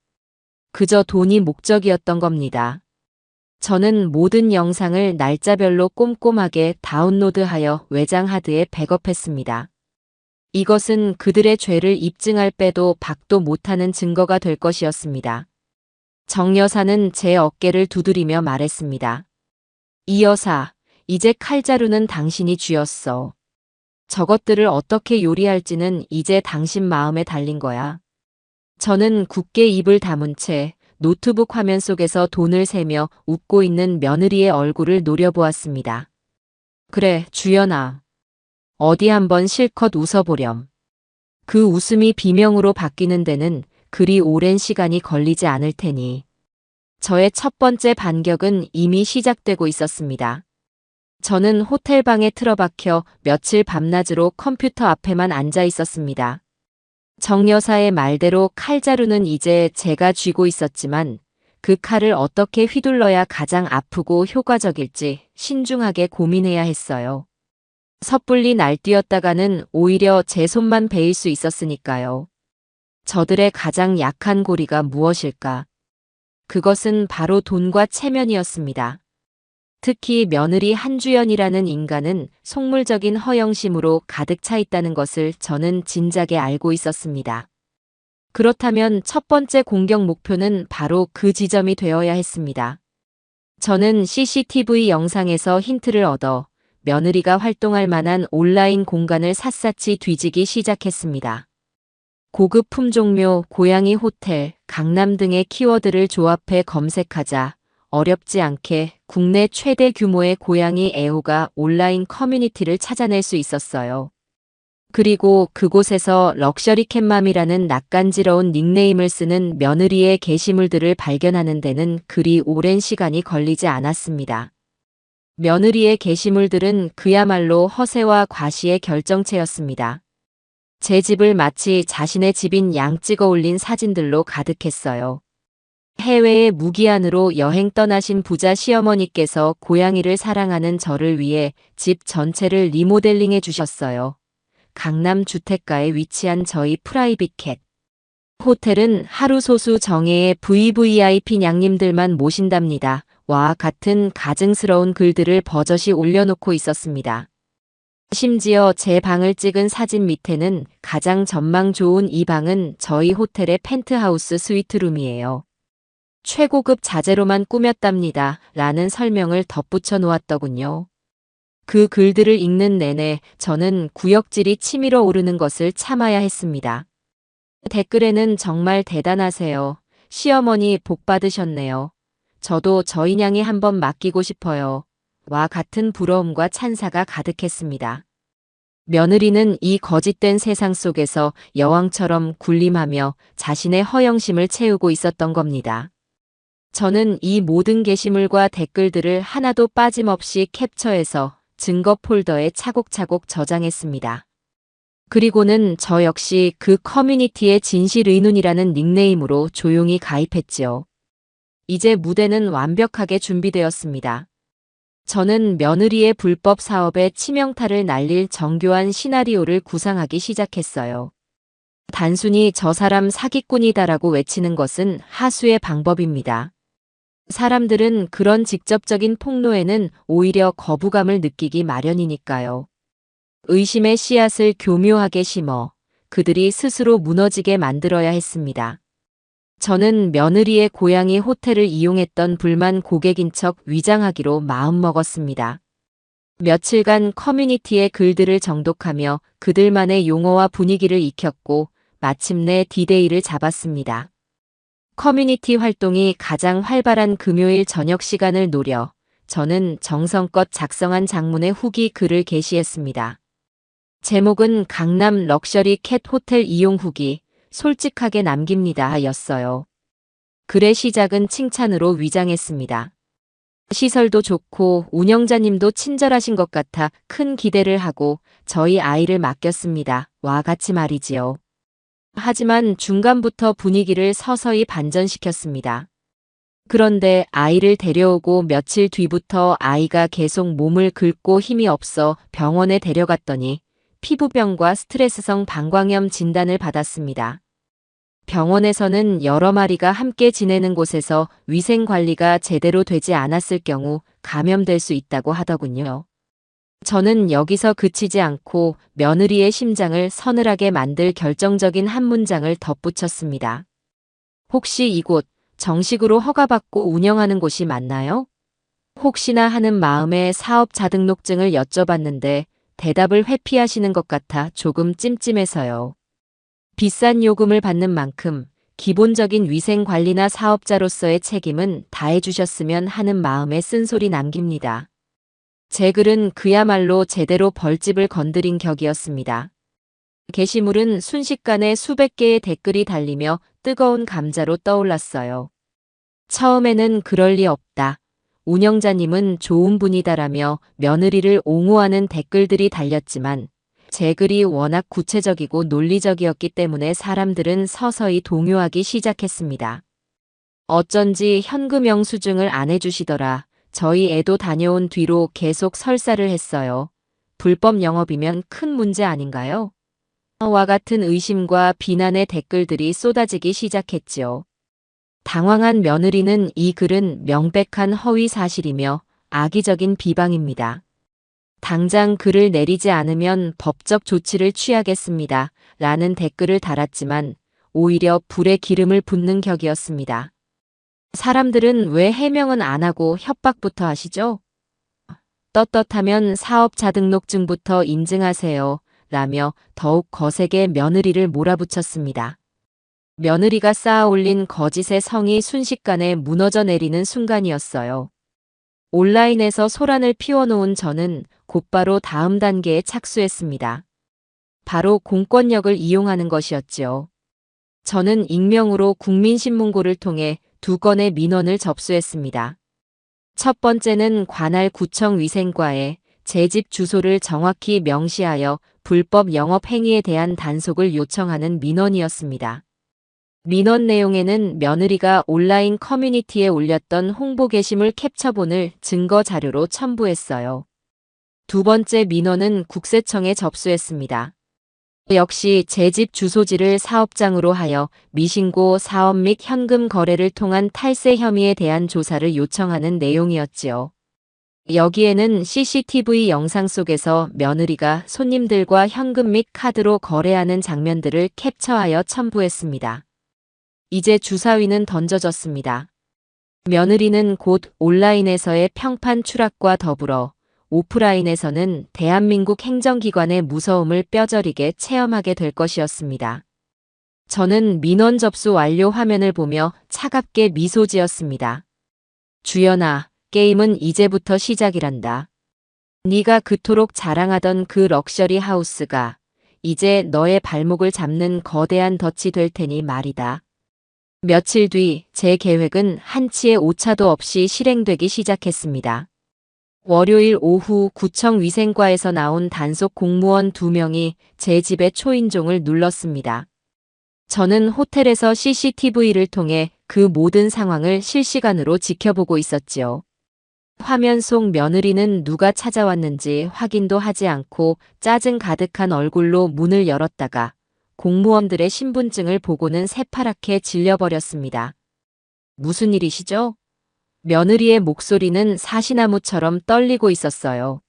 그저 돈이 목적이었던 겁니다. 저는 모든 영상을 날짜별로 꼼꼼하게 다운로드하여 외장 하드에 백업했습니다. 이것은 그들의 죄를 입증할 빼도 박도 못하는 증거가 될 것이었습니다. 정 여사는 제 어깨를 두드리며 말했습니다. 이 여사, 이제 칼자루는 당신이 쥐었어. 저것들을 어떻게 요리할지는 이제 당신 마음에 달린 거야. 저는 굳게 입을 다문 채 노트북 화면 속에서 돈을 세며 웃고 있는 며느리의 얼굴을 노려보았습니다. 그래, 주연아. 어디 한번 실컷 웃어보렴. 그 웃음이 비명으로 바뀌는 데는 그리 오랜 시간이 걸리지 않을 테니. 저의 첫 번째 반격은 이미 시작되고 있었습니다. 저는 호텔방에 틀어박혀 며칠 밤낮으로 컴퓨터 앞에만 앉아 있었습니다. 정 여사의 말대로 칼자루는 이제 제가 쥐고 있었지만 그 칼을 어떻게 휘둘러야 가장 아프고 효과적일지 신중하게 고민해야 했어요. 섣불리 날뛰었다가는 오히려 제 손만 베일 수 있었으니까요. 저들의 가장 약한 고리가 무엇일까? 그것은 바로 돈과 체면이었습니다. 특히 며느리 한주연이라는 인간은 속물적인 허영심으로 가득 차 있다는 것을 저는 진작에 알고 있었습니다. 그렇다면 첫 번째 공격 목표는 바로 그 지점이 되어야 했습니다. 저는 CCTV 영상에서 힌트를 얻어 며느리가 활동할 만한 온라인 공간을 샅샅이 뒤지기 시작했습니다. 고급 품종묘, 고양이 호텔, 강남 등의 키워드를 조합해 검색하자 어렵지 않게 국내 최대 규모의 고양이 애호가 온라인 커뮤니티를 찾아낼 수 있었어요. 그리고 그곳에서 럭셔리 캣맘이라는 낯간지러운 닉네임을 쓰는 며느리의 게시물들을 발견하는 데는 그리 오랜 시간이 걸리지 않았습니다. 며느리의 게시물들은 그야말로 허세와 과시의 결정체였습니다. 제 집을 마치 자신의 집인 양 찍어 올린 사진들로 가득했어요. 해외에 무기한으로 여행 떠나신 부자 시어머니께서 고양이를 사랑하는 저를 위해 집 전체를 리모델링해 주셨어요. 강남 주택가에 위치한 저희 프라이빗 캣 호텔은 하루 소수 정예의 VVIP 냥님들만 모신답니다. 와 같은 가증스러운 글들을 버젓이 올려놓고 있었습니다. 심지어 제 방을 찍은 사진 밑에는 가장 전망 좋은 이 방은 저희 호텔의 펜트하우스 스위트룸이에요. 최고급 자재로만 꾸몄답니다. 라는 설명을 덧붙여 놓았더군요. 그 글들을 읽는 내내 저는 구역질이 치밀어 오르는 것을 참아야 했습니다. 댓글에는 정말 대단하세요. 시어머니 복 받으셨네요. 저도 저희 냥이 한번 맡기고 싶어요. 와 같은 부러움과 찬사가 가득했습니다. 며느리는 이 거짓된 세상 속에서 여왕처럼 군림하며 자신의 허영심을 채우고 있었던 겁니다. 저는 이 모든 게시물과 댓글들을 하나도 빠짐없이 캡처해서 증거 폴더에 차곡차곡 저장했습니다. 그리고는 저 역시 그 커뮤니티의 진실의눈이라는 닉네임으로 조용히 가입했지요. 이제 무대는 완벽하게 준비되었습니다. 저는 며느리의 불법 사업에 치명타를 날릴 정교한 시나리오를 구상하기 시작했어요. 단순히 저 사람 사기꾼이다라고 외치는 것은 하수의 방법입니다. 사람들은 그런 직접적인 폭로에는 오히려 거부감을 느끼기 마련이니까요. 의심의 씨앗을 교묘하게 심어 그들이 스스로 무너지게 만들어야 했습니다. 저는 며느리의 고양이 호텔을 이용했던 불만 고객인 척 위장하기로 마음먹었습니다. 며칠간 커뮤니티의 글들을 정독하며 그들만의 용어와 분위기를 익혔고 마침내 디데이를 잡았습니다. 커뮤니티 활동이 가장 활발한 금요일 저녁 시간을 노려 저는 정성껏 작성한 장문의 후기 글을 게시했습니다. 제목은 강남 럭셔리 캣 호텔 이용 후기 솔직하게 남깁니다 였어요. 글의 시작은 칭찬으로 위장했습니다. 시설도 좋고 운영자님도 친절하신 것 같아 큰 기대를 하고 저희 아이를 맡겼습니다. 와 같이 말이지요. 하지만 중간부터 분위기를 서서히 반전시켰습니다. 그런데 아이를 데려오고 며칠 뒤부터 아이가 계속 몸을 긁고 힘이 없어 병원에 데려갔더니 피부병과 스트레스성 방광염 진단을 받았습니다. 병원에서는 여러 마리가 함께 지내는 곳에서 위생 관리가 제대로 되지 않았을 경우 감염될 수 있다고 하더군요. 저는 여기서 그치지 않고 며느리의 심장을 서늘하게 만들 결정적인 한 문장을 덧붙였습니다. 혹시 이곳 정식으로 허가받고 운영하는 곳이 맞나요? 혹시나 하는 마음에 사업자 등록증을 여쭤봤는데 대답을 회피하시는 것 같아 조금 찜찜해서요. 비싼 요금을 받는 만큼 기본적인 위생 관리나 사업자로서의 책임은 다해주셨으면 하는 마음에 쓴소리 남깁니다. 제 글은 그야말로 제대로 벌집을 건드린 격이었습니다. 게시물은 순식간에 수백 개의 댓글이 달리며 뜨거운 감자로 떠올랐어요. 처음에는 그럴 리 없다. 운영자님은 좋은 분이다라며 며느리를 옹호하는 댓글들이 달렸지만 제 글이 워낙 구체적이고 논리적이었기 때문에 사람들은 서서히 동요하기 시작했습니다. 어쩐지 현금 영수증을 안 해주시더라. 저희 애도 다녀온 뒤로 계속 설사를 했어요. 불법 영업이면 큰 문제 아닌가요? 와 같은 의심과 비난의 댓글들이 쏟아지기 시작했지요. 당황한 며느리는 이 글은 명백한 허위 사실이며 악의적인 비방입니다. 당장 글을 내리지 않으면 법적 조치를 취하겠습니다. 라는 댓글을 달았지만 오히려 불에 기름을 붓는 격이었습니다. 사람들은 왜 해명은 안 하고 협박부터 하시죠? 떳떳하면 사업자 등록증부터 인증하세요. 라며 더욱 거세게 며느리를 몰아붙였습니다. 며느리가 쌓아 올린 거짓의 성이 순식간에 무너져 내리는 순간이었어요. 온라인에서 소란을 피워놓은 저는 곧바로 다음 단계에 착수했습니다. 바로 공권력을 이용하는 것이었지요. 저는 익명으로 국민신문고를 통해 2건의 민원을 접수했습니다. 첫 번째는 관할 구청 위생과에 제 집 주소를 정확히 명시하여 불법 영업 행위에 대한 단속을 요청하는 민원이었습니다. 민원 내용에는 며느리가 온라인 커뮤니티에 올렸던 홍보 게시물 캡처본을 증거 자료로 첨부했어요. 두 번째 민원은 국세청에 접수했습니다. 역시 제 집 주소지를 사업장으로 하여 미신고 사업 및 현금 거래를 통한 탈세 혐의에 대한 조사를 요청하는 내용이었지요. 여기에는 CCTV 영상 속에서 며느리가 손님들과 현금 및 카드로 거래하는 장면들을 캡처하여 첨부했습니다. 이제 주사위는 던져졌습니다. 며느리는 곧 온라인에서의 평판 추락과 더불어 오프라인에서는 대한민국 행정기관의 무서움을 뼈저리게 체험하게 될 것이었습니다. 저는 민원 접수 완료 화면을 보며 차갑게 미소 지었습니다. 주연아, 게임은 이제부터 시작이란다. 네가 그토록 자랑하던 그 럭셔리 하우스가 이제 너의 발목을 잡는 거대한 덫이 될 테니 말이다. 며칠 뒤 제 계획은 한치의 오차도 없이 실행되기 시작했습니다. 월요일 오후 구청 위생과에서 나온 단속 공무원 2명이 제 집의 초인종을 눌렀습니다. 저는 호텔에서 CCTV를 통해 그 모든 상황을 실시간으로 지켜보고 있었지요. 화면 속 며느리는 누가 찾아왔는지 확인도 하지 않고 짜증 가득한 얼굴로 문을 열었다가 공무원들의 신분증을 보고는 새파랗게 질려버렸습니다. 무슨 일이시죠? 며느리의 목소리는 사시나무처럼 떨리고 있었어요.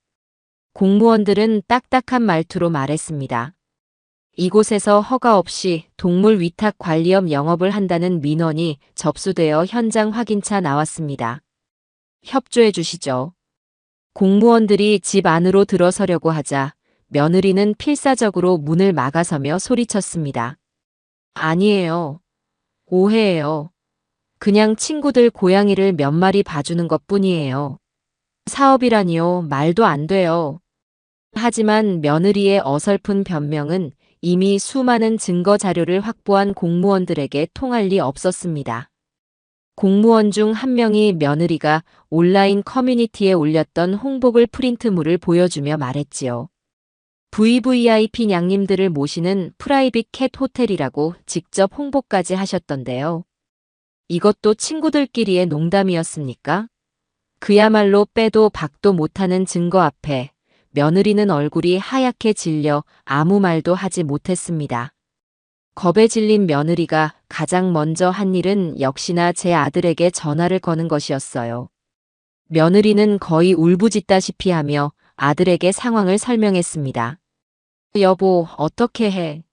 공무원들은 딱딱한 말투로 말했습니다. 이곳에서 허가 없이 동물 위탁 관리업 영업을 한다는 민원이 접수되어 현장 확인차 나왔습니다. 협조해 주시죠. 공무원들이 집 안으로 들어서려고 하자 며느리는 필사적으로 문을 막아서며 소리쳤습니다. 아니에요. 오해예요. 그냥 친구들 고양이를 몇 마리 봐주는 것뿐이에요. 사업이라니요. 말도 안 돼요. 하지만 며느리의 어설픈 변명은 이미 수많은 증거 자료를 확보한 공무원들에게 통할 리 없었습니다. 공무원 중 한 명이 며느리가 온라인 커뮤니티에 올렸던 홍보글 프린트물을 보여주며 말했지요. VVIP 냥님들을 모시는 프라이빗 캣 호텔이라고 직접 홍보까지 하셨던데요. 이것도 친구들끼리의 농담이었습니까? 그야말로 빼도 박도 못하는 증거 앞에 며느리는 얼굴이 하얗게 질려 아무 말도 하지 못했습니다. 겁에 질린 며느리가 가장 먼저 한 일은 역시나 제 아들에게 전화를 거는 것이었어요. 며느리는 거의 울부짖다시피 하며 아들에게 상황을 설명했습니다. 여보, 어떻게 해?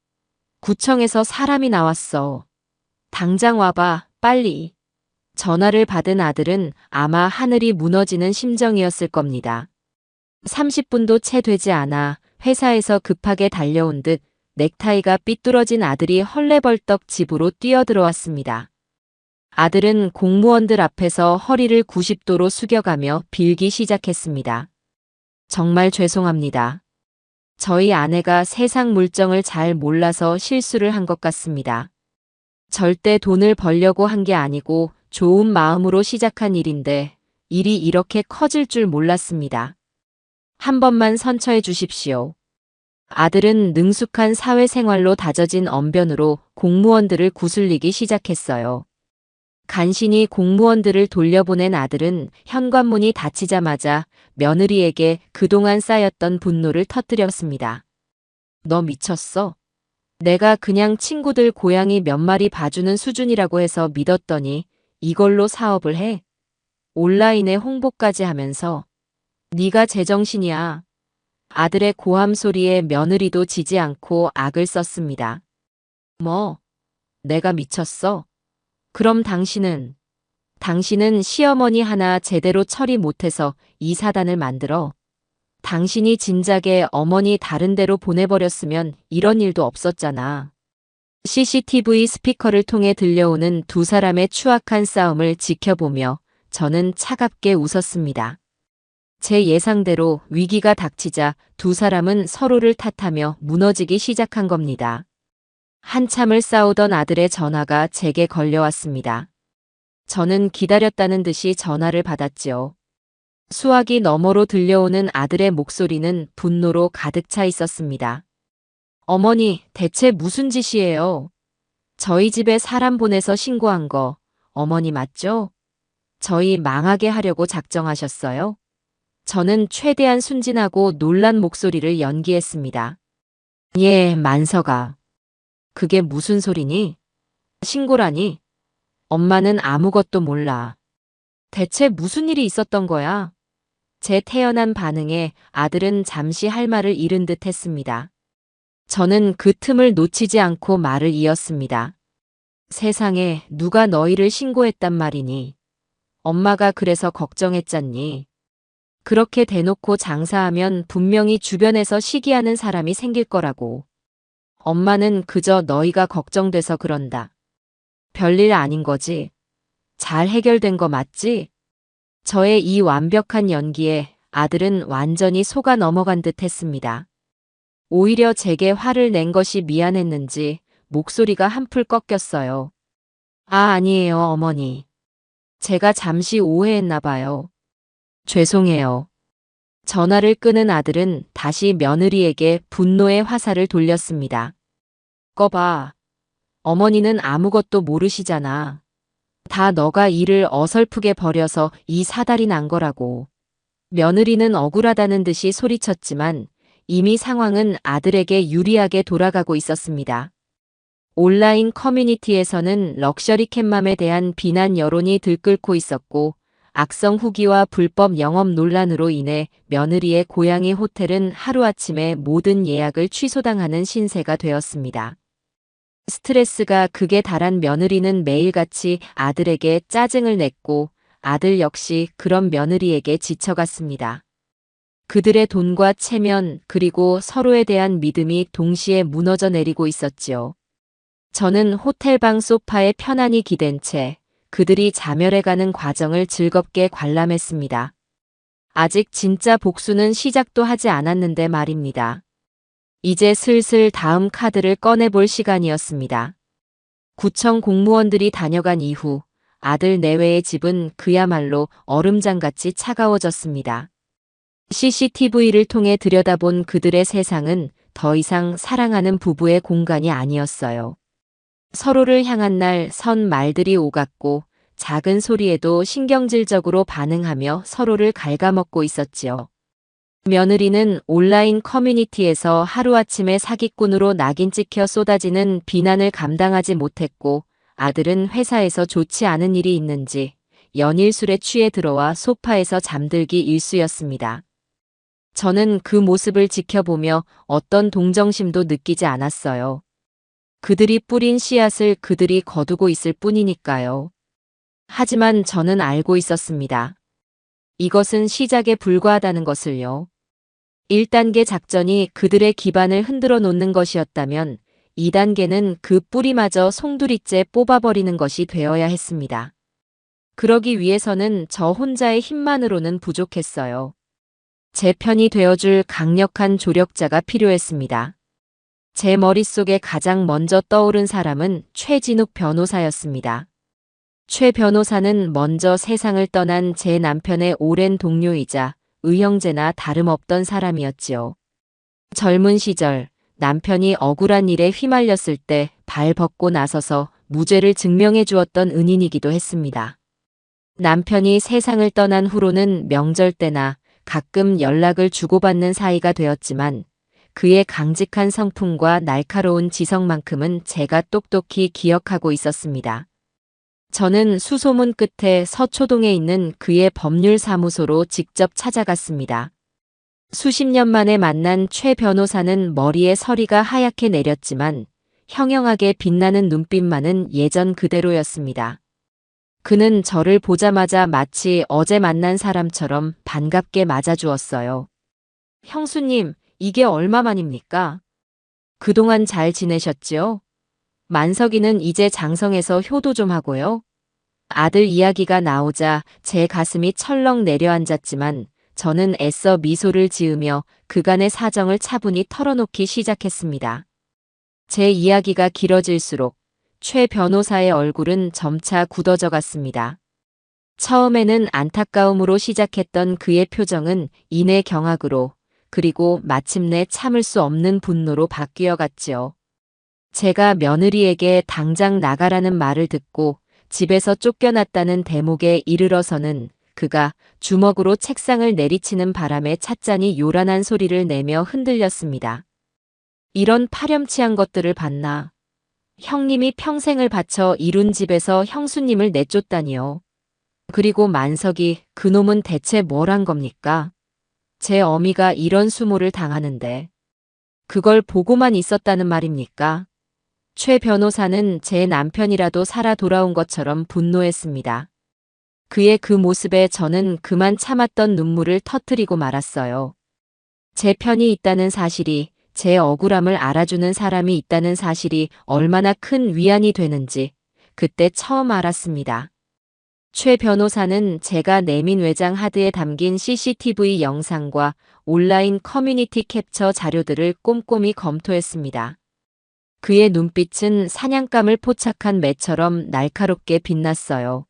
구청에서 사람이 나왔어. 당장 와봐, 빨리. 전화를 받은 아들은 아마 하늘이 무너지는 심정이었을 겁니다. 30분도 채 되지 않아 회사에서 급하게 달려온 듯 넥타이가 삐뚤어진 아들이 헐레벌떡 집으로 뛰어들어왔습니다. 아들은 공무원들 앞에서 허리를 90도로 숙여가며 빌기 시작했습니다. 정말 죄송합니다. 저희 아내가 세상 물정을 잘 몰라서 실수를 한 것 같습니다. 절대 돈을 벌려고 한 게 아니고 좋은 마음으로 시작한 일인데 일이 이렇게 커질 줄 몰랐습니다. 한 번만 선처해 주십시오. 아들은 능숙한 사회생활로 다져진 언변으로 공무원들을 구슬리기 시작했어요. 간신히 공무원들을 돌려보낸 아들은 현관문이 닫히자마자 며느리에게 그동안 쌓였던 분노를 터뜨렸습니다. 너 미쳤어? 내가 그냥 친구들 고양이 몇 마리 봐주는 수준이라고 해서 믿었더니 이걸로 사업을 해? 온라인에 홍보까지 하면서. 네가 제정신이야. 아들의 고함 소리에 며느리도 지지 않고 악을 썼습니다. 뭐? 내가 미쳤어? 그럼 당신은 시어머니 하나 제대로 처리 못해서 이 사단을 만들어. 당신이 진작에 어머니 다른 데로 보내버렸으면 이런 일도 없었잖아. CCTV 스피커를 통해 들려오는 두 사람의 추악한 싸움을 지켜보며 저는 차갑게 웃었습니다. 제 예상대로 위기가 닥치자 두 사람은 서로를 탓하며 무너지기 시작한 겁니다. 한참을 싸우던 아들의 전화가 제게 걸려왔습니다. 저는 기다렸다는 듯이 전화를 받았지요. 수화기 너머로 들려오는 아들의 목소리는 분노로 가득 차 있었습니다. 어머니, 대체 무슨 짓이에요? 저희 집에 사람 보내서 신고한 거 어머니 맞죠? 저희 망하게 하려고 작정하셨어요? 저는 최대한 순진하고 놀란 목소리를 연기했습니다. 예, 만서가. 그게 무슨 소리니? 신고라니? 엄마는 아무것도 몰라. 대체 무슨 일이 있었던 거야? 제 태연한 반응에 아들은 잠시 할 말을 잃은 듯 했습니다. 저는 그 틈을 놓치지 않고 말을 이었습니다. 세상에 누가 너희를 신고했단 말이니? 엄마가 그래서 걱정했잖니. 그렇게 대놓고 장사하면 분명히 주변에서 시기하는 사람이 생길 거라고. 엄마는 그저 너희가 걱정돼서 그런다. 별일 아닌 거지. 잘 해결된 거 맞지? 저의 이 완벽한 연기에 아들은 완전히 속아 넘어간 듯 했습니다. 오히려 제게 화를 낸 것이 미안했는지 목소리가 한풀 꺾였어요. 아, 아니에요, 어머니. 제가 잠시 오해했나 봐요. 죄송해요. 전화를 끊은 아들은 다시 며느리에게 분노의 화살을 돌렸습니다. 꺼봐. 어머니는 아무것도 모르시잖아. 다 너가 일을 어설프게 벌여서 이 사달이 난 거라고. 며느리는 억울하다는 듯이 소리쳤지만 이미 상황은 아들에게 유리하게 돌아가고 있었습니다. 온라인 커뮤니티에서는 럭셔리 캣맘에 대한 비난 여론이 들끓고 있었고 악성 후기와 불법 영업 논란으로 인해 며느리의 고양이 호텔은 하루아침에 모든 예약을 취소당하는 신세가 되었습니다. 스트레스가 극에 달한 며느리는 매일같이 아들에게 짜증을 냈고 아들 역시 그런 며느리에게 지쳐갔습니다. 그들의 돈과 체면 그리고 서로에 대한 믿음이 동시에 무너져 내리고 있었지요. 저는 호텔방 소파에 편안히 기댄 채 그들이 자멸해가는 과정을 즐겁게 관람했습니다. 아직 진짜 복수는 시작도 하지 않았는데 말입니다. 이제 슬슬 다음 카드를 꺼내볼 시간이었습니다. 구청 공무원들이 다녀간 이후 아들 내외의 집은 그야말로 얼음장같이 차가워졌습니다. CCTV를 통해 들여다본 그들의 세상은 더 이상 사랑하는 부부의 공간이 아니었어요. 서로를 향한 날 선 말들이 오갔고 작은 소리에도 신경질적으로 반응하며 서로를 갉아먹고 있었지요. 며느리는 온라인 커뮤니티에서 하루아침에 사기꾼으로 낙인 찍혀 쏟아지는 비난을 감당하지 못했고 아들은 회사에서 좋지 않은 일이 있는지 연일 술에 취해 들어와 소파에서 잠들기 일쑤였습니다. 저는 그 모습을 지켜보며 어떤 동정심도 느끼지 않았어요. 그들이 뿌린 씨앗을 그들이 거두고 있을 뿐이니까요. 하지만 저는 알고 있었습니다. 이것은 시작에 불과하다는 것을요. 1단계 작전이 그들의 기반을 흔들어 놓는 것이었다면 2단계는 그 뿌리마저 송두리째 뽑아버리는 것이 되어야 했습니다. 그러기 위해서는 저 혼자의 힘만으로는 부족했어요. 제 편이 되어줄 강력한 조력자가 필요했습니다. 제 머릿속에 가장 먼저 떠오른 사람은 최진욱 변호사였습니다. 최 변호사는 먼저 세상을 떠난 제 남편의 오랜 동료이자 의형제나 다름없던 사람이었지요. 젊은 시절 남편이 억울한 일에 휘말렸을 때 발 벗고 나서서 무죄를 증명해 주었던 은인이기도 했습니다. 남편이 세상을 떠난 후로는 명절 때나 가끔 연락을 주고받는 사이가 되었지만 그의 강직한 성품과 날카로운 지성만큼은 제가 똑똑히 기억하고 있었습니다. 저는 수소문 끝에 서초동에 있는 그의 법률사무소로 직접 찾아갔습니다. 수십 년 만에 만난 최 변호사는 머리에 서리가 하얗게 내렸지만 형형하게 빛나는 눈빛만은 예전 그대로였습니다. 그는 저를 보자마자 마치 어제 만난 사람처럼 반갑게 맞아주었어요. 형수님, 이게 얼마만입니까? 그동안 잘 지내셨지요? 만석이는 이제 장성에서 효도 좀 하고요. 아들 이야기가 나오자 제 가슴이 철렁 내려앉았지만 저는 애써 미소를 지으며 그간의 사정을 차분히 털어놓기 시작했습니다. 제 이야기가 길어질수록 최 변호사의 얼굴은 점차 굳어져 갔습니다. 처음에는 안타까움으로 시작했던 그의 표정은 이내 경악으로 그리고 마침내 참을 수 없는 분노로 바뀌어 갔지요. 제가 며느리에게 당장 나가라는 말을 듣고 집에서 쫓겨났다는 대목에 이르러서는 그가 주먹으로 책상을 내리치는 바람에 찻잔이 요란한 소리를 내며 흔들렸습니다. 이런 파렴치한 것들을 봤나. 형님이 평생을 바쳐 이룬 집에서 형수님을 내쫓다니요. 그리고 만석이 그놈은 대체 뭘 한 겁니까? 제 어미가 이런 수모를 당하는데 그걸 보고만 있었다는 말입니까? 최 변호사는 제 남편이라도 살아 돌아온 것처럼 분노했습니다. 그의 그 모습에 저는 그만 참았던 눈물을 터뜨리고 말았어요. 제 편이 있다는 사실이, 제 억울함을 알아주는 사람이 있다는 사실이 얼마나 큰 위안이 되는지 그때 처음 알았습니다. 최 변호사는 제가 내민 외장 하드에 담긴 CCTV 영상과 온라인 커뮤니티 캡처 자료들을 꼼꼼히 검토했습니다. 그의 눈빛은 사냥감을 포착한 매처럼 날카롭게 빛났어요.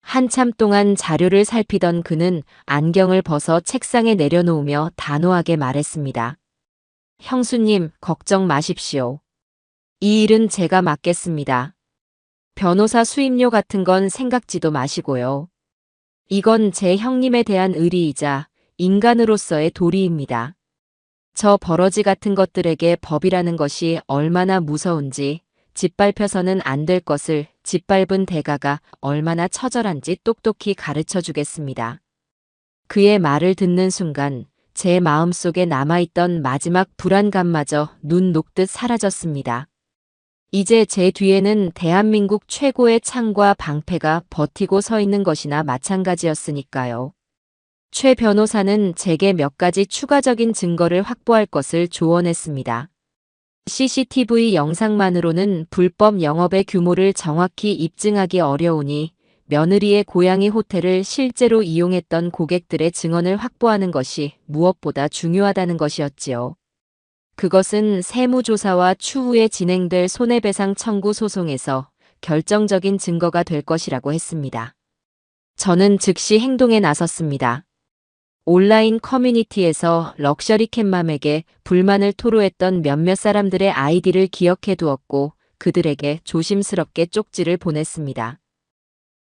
한참 동안 자료를 살피던 그는 안경을 벗어 책상에 내려놓으며 단호하게 말했습니다. 형수님, 걱정 마십시오. 이 일은 제가 맡겠습니다. 변호사 수임료 같은 건 생각지도 마시고요. 이건 제 형님에 대한 의리이자 인간으로서의 도리입니다. 저 버러지 같은 것들에게 법이라는 것이 얼마나 무서운지, 짓밟혀서는 안 될 것을 짓밟은 대가가 얼마나 처절한지 똑똑히 가르쳐 주겠습니다. 그의 말을 듣는 순간 제 마음속에 남아있던 마지막 불안감마저 눈 녹듯 사라졌습니다. 이제 제 뒤에는 대한민국 최고의 창과 방패가 버티고 서 있는 것이나 마찬가지였으니까요. 최 변호사는 제게 몇 가지 추가적인 증거를 확보할 것을 조언했습니다. CCTV 영상만으로는 불법 영업의 규모를 정확히 입증하기 어려우니 며느리의 고양이 호텔을 실제로 이용했던 고객들의 증언을 확보하는 것이 무엇보다 중요하다는 것이었지요. 그것은 세무조사와 추후에 진행될 손해배상 청구 소송에서 결정적인 증거가 될 것이라고 했습니다. 저는 즉시 행동에 나섰습니다. 온라인 커뮤니티에서 럭셔리 캣맘에게 불만을 토로했던 몇몇 사람들의 아이디를 기억해 두었고 그들에게 조심스럽게 쪽지를 보냈습니다.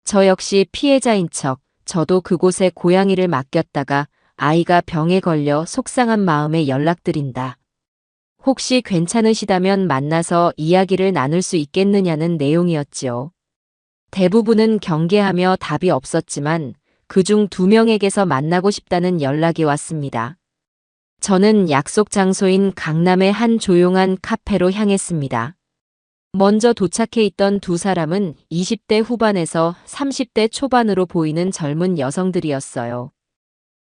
저 역시 피해자인 척, 저도 그곳에 고양이를 맡겼다가 아이가 병에 걸려 속상한 마음에 연락드린다. 혹시 괜찮으시다면 만나서 이야기를 나눌 수 있겠느냐는 내용이었지요. 대부분은 경계하며 답이 없었지만 그중 2명에게서 만나고 싶다는 연락이 왔습니다. 저는 약속 장소인 강남의 한 조용한 카페로 향했습니다. 먼저 도착해 있던 2사람은 20대 후반에서 30대 초반으로 보이는 젊은 여성들이었어요.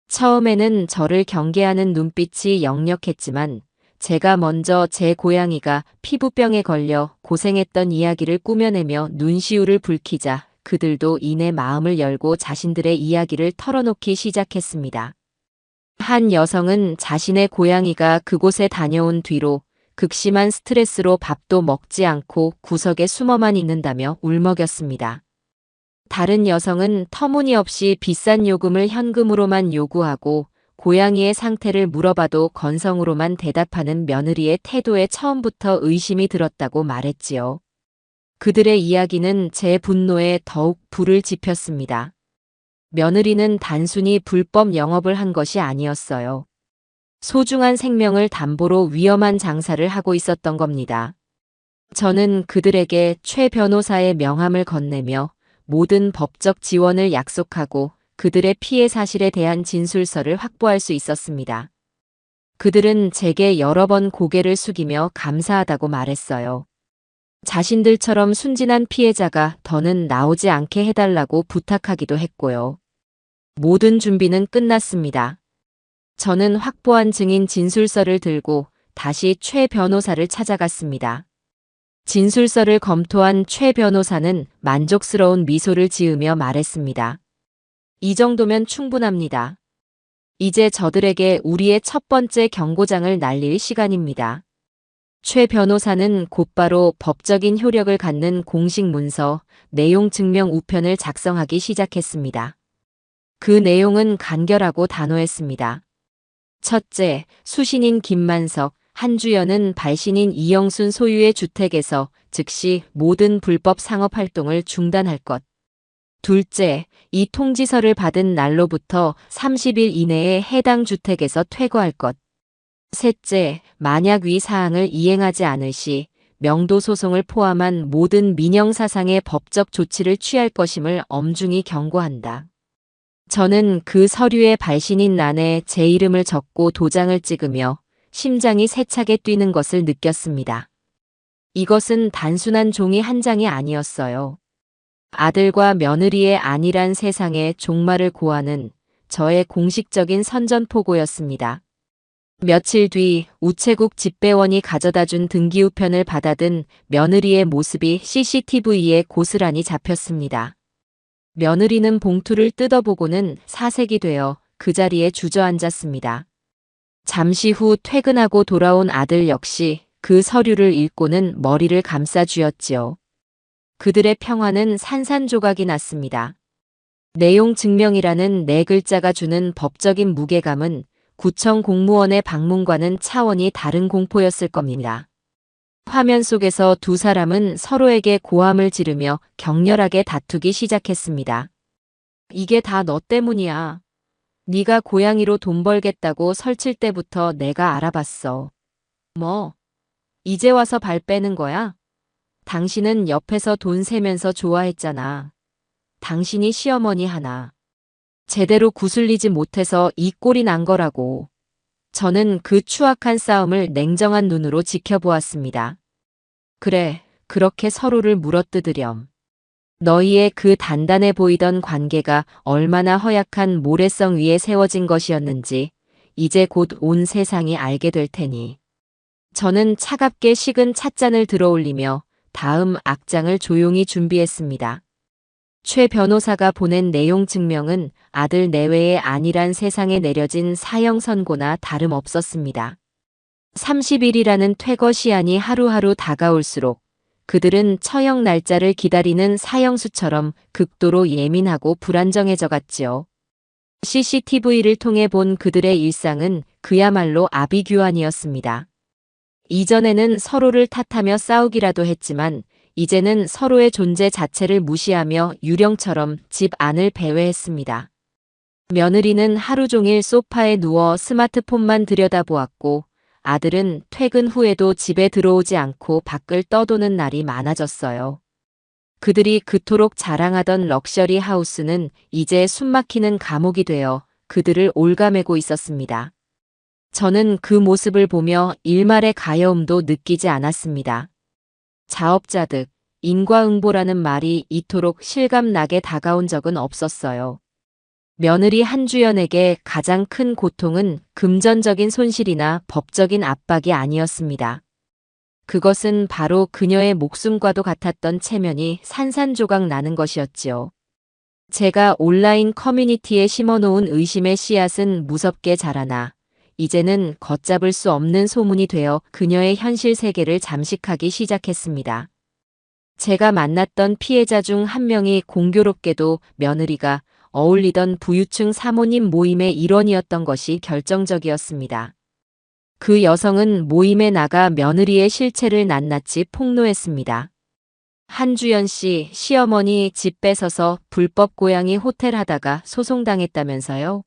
처음에는 저를 경계하는 눈빛이 역력했지만 제가 먼저 제 고양이가 피부병에 걸려 고생했던 이야기를 꾸며내며 눈시울을 붉히자 그들도 이내 마음을 열고 자신들의 이야기를 털어놓기 시작했습니다. 한 여성은 자신의 고양이가 그곳에 다녀온 뒤로 극심한 스트레스로 밥도 먹지 않고 구석에 숨어만 있는다며 울먹였습니다. 다른 여성은 터무니없이 비싼 요금을 현금으로만 요구하고 고양이의 상태를 물어봐도 건성으로만 대답하는 며느리의 태도에 처음부터 의심이 들었다고 말했지요. 그들의 이야기는 제 분노에 더욱 불을 지폈습니다. 며느리는 단순히 불법 영업을 한 것이 아니었어요. 소중한 생명을 담보로 위험한 장사를 하고 있었던 겁니다. 저는 그들에게 최 변호사의 명함을 건네며 모든 법적 지원을 약속하고 그들의 피해 사실에 대한 진술서를 확보할 수 있었습니다. 그들은 제게 여러 번 고개를 숙이며 감사하다고 말했어요. 자신들처럼 순진한 피해자가 더는 나오지 않게 해달라고 부탁하기도 했고요. 모든 준비는 끝났습니다. 저는 확보한 증인 진술서를 들고 다시 최 변호사를 찾아갔습니다. 진술서를 검토한 최 변호사는 만족스러운 미소를 지으며 말했습니다. 이 정도면 충분합니다. 이제 저들에게 우리의 첫 번째 경고장을 날릴 시간입니다. 최 변호사는 곧바로 법적인 효력을 갖는 공식 문서, 내용 증명 우편을 작성하기 시작했습니다. 그 내용은 간결하고 단호했습니다. 첫째, 수신인 김만석, 한주연은 발신인 이영순 소유의 주택에서 즉시 모든 불법 상업 활동을 중단할 것. 둘째, 이 통지서를 받은 날로부터 30일 이내에 해당 주택에서 퇴거할 것. 셋째, 만약 위 사항을 이행하지 않을 시 명도 소송을 포함한 모든 민형사상의 법적 조치를 취할 것임을 엄중히 경고한다. 저는 그 서류의 발신인 란에 제 이름을 적고 도장을 찍으며 심장이 세차게 뛰는 것을 느꼈습니다. 이것은 단순한 종이 한 장이 아니었어요. 아들과 며느리의 안일한 세상에 종말을 고하는 저의 공식적인 선전포고였습니다. 며칠 뒤 우체국 집배원이 가져다준 등기우편을 받아든 며느리의 모습이 CCTV에 고스란히 잡혔습니다. 며느리는 봉투를 뜯어보고는 사색이 되어 그 자리에 주저앉았습니다. 잠시 후 퇴근하고 돌아온 아들 역시 그 서류를 읽고는 머리를 감싸 쥐었지요. 그들의 평화는 산산조각이 났습니다. 내용 증명이라는 네 글자가 주는 법적인 무게감은 구청 공무원의 방문과는 차원이 다른 공포였을 겁니다. 화면 속에서 두 사람은 서로에게 고함을 지르며 격렬하게 다투기 시작했습니다. 이게 다 너 때문이야. 네가 고양이로 돈 벌겠다고 설칠 때부터 내가 알아봤어. 뭐, 이제 와서 발 빼는 거야? 당신은 옆에서 돈 세면서 좋아했잖아. 당신이 시어머니 하나 제대로 구슬리지 못해서 이 꼴이 난 거라고. 저는 그 추악한 싸움을 냉정한 눈으로 지켜보았습니다. 그래, 그렇게 서로를 물어뜯으렴. 너희의 그 단단해 보이던 관계가 얼마나 허약한 모래성 위에 세워진 것이었는지 이제 곧 온 세상이 알게 될 테니. 저는 차갑게 식은 찻잔을 들어올리며 다음 악장을 조용히 준비했습니다. 최 변호사가 보낸 내용 증명은 아들 내외의 안일한 세상에 내려진 사형 선고나 다름없었습니다. 30일이라는 퇴거 시한이 하루하루 다가올수록 그들은 처형 날짜를 기다리는 사형수처럼 극도로 예민하고 불안정해져 갔지요. CCTV를 통해 본 그들의 일상은 그야말로 아비규환이었습니다. 이전에는 서로를 탓하며 싸우기라도 했지만 이제는 서로의 존재 자체를 무시하며 유령처럼 집 안을 배회했습니다. 며느리는 하루 종일 소파에 누워 스마트폰만 들여다보았고 아들은 퇴근 후에도 집에 들어오지 않고 밖을 떠도는 날이 많아졌어요. 그들이 그토록 자랑하던 럭셔리 하우스는 이제 숨막히는 감옥이 되어 그들을 올가매고 있었습니다. 저는 그 모습을 보며 일말의 가여움도 느끼지 않았습니다. 자업자득, 인과응보라는 말이 이토록 실감나게 다가온 적은 없었어요. 며느리 한주연에게 가장 큰 고통은 금전적인 손실이나 법적인 압박이 아니었습니다. 그것은 바로 그녀의 목숨과도 같았던 체면이 산산조각 나는 것이었지요. 제가 온라인 커뮤니티에 심어놓은 의심의 씨앗은 무섭게 자라나 이제는 걷잡을 수 없는 소문이 되어 그녀의 현실 세계를 잠식하기 시작했습니다. 제가 만났던 피해자 중 한 명이 공교롭게도 며느리가 어울리던 부유층 사모님 모임의 일원이었던 것이 결정적이었습니다. 그 여성은 모임에 나가 며느리의 실체를 낱낱이 폭로했습니다. 한주연 씨 시어머니 집 뺏어서 불법 고양이 호텔 하다가 소송당했다면서요?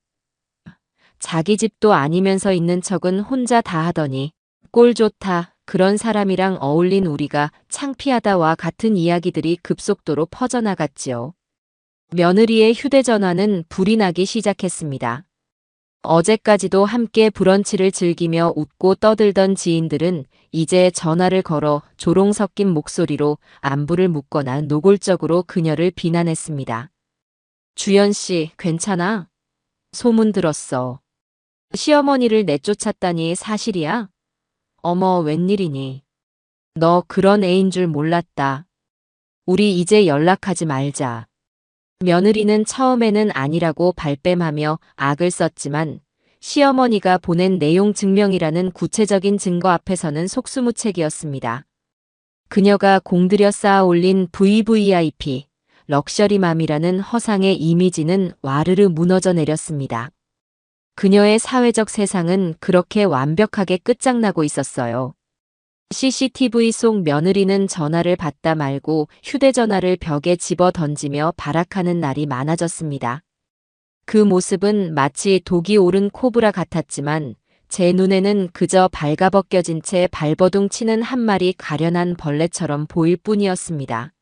자기 집도 아니면서 있는 척은 혼자 다 하더니 꼴 좋다. 그런 사람이랑 어울린 우리가 창피하다와 같은 이야기들이 급속도로 퍼져나갔지요. 며느리의 휴대전화는 불이 나기 시작했습니다. 어제까지도 함께 브런치를 즐기며 웃고 떠들던 지인들은 이제 전화를 걸어 조롱 섞인 목소리로 안부를 묻거나 노골적으로 그녀를 비난했습니다. 주연 씨, 괜찮아? 소문 들었어. 시어머니를 내쫓았다니 사실이야? 어머, 웬일이니? 너 그런 애인 줄 몰랐다. 우리 이제 연락하지 말자. 며느리는 처음에는 아니라고 발뺌하며 악을 썼지만 시어머니가 보낸 내용 증명이라는 구체적인 증거 앞에서는 속수무책이었습니다. 그녀가 공들여 쌓아 올린 VVIP, 럭셔리맘이라는 허상의 이미지는 와르르 무너져 내렸습니다. 그녀의 사회적 세상은 그렇게 완벽하게 끝장나고 있었어요. CCTV 속 며느리는 전화를 받다 말고 휴대전화를 벽에 집어 던지며 발악하는 날이 많아졌습니다. 그 모습은 마치 독이 오른 코브라 같았지만 제 눈에는 그저 발가벗겨진 채 발버둥 치는 한 마리 가련한 벌레처럼 보일 뿐이었습니다.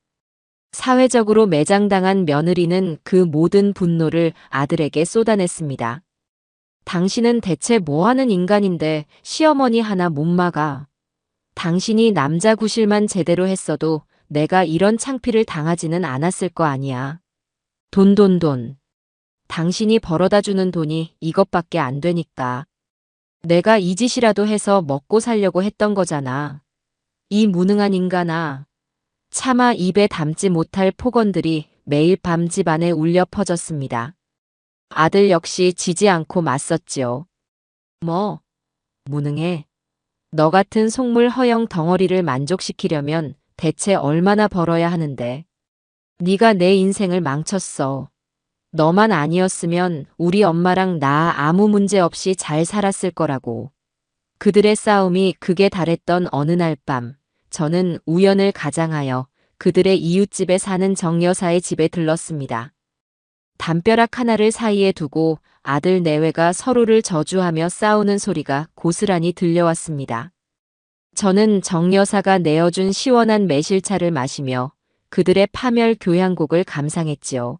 사회적으로 매장당한 며느리는 그 모든 분노를 아들에게 쏟아냈습니다. 당신은 대체 뭐하는 인간인데 시어머니 하나 못 막아. 당신이 남자 구실만 제대로 했어도 내가 이런 창피를 당하지는 않았을 거 아니야. 돈. 당신이 벌어다 주는 돈이 이것밖에 안 되니까. 내가 이 짓이라도 해서 먹고 살려고 했던 거잖아. 이 무능한 인간아. 차마 입에 담지 못할 폭언들이 매일 밤 집안에 울려 퍼졌습니다. 아들 역시 지지 않고 맞섰지요. 뭐, 무능해. 너 같은 속물 허영 덩어리를 만족시키려면 대체 얼마나 벌어야 하는데. 네가 내 인생을 망쳤어. 너만 아니었으면 우리 엄마랑 나 아무 문제 없이 잘 살았을 거라고. 그들의 싸움이 극에 달했던 어느 날 밤, 저는 우연을 가장하여 그들의 이웃집에 사는 정 여사의 집에 들렀습니다. 담벼락 하나를 사이에 두고 아들 내외가 서로를 저주하며 싸우는 소리가 고스란히 들려왔습니다. 저는 정 여사가 내어준 시원한 매실차를 마시며 그들의 파멸 교향곡을 감상했지요.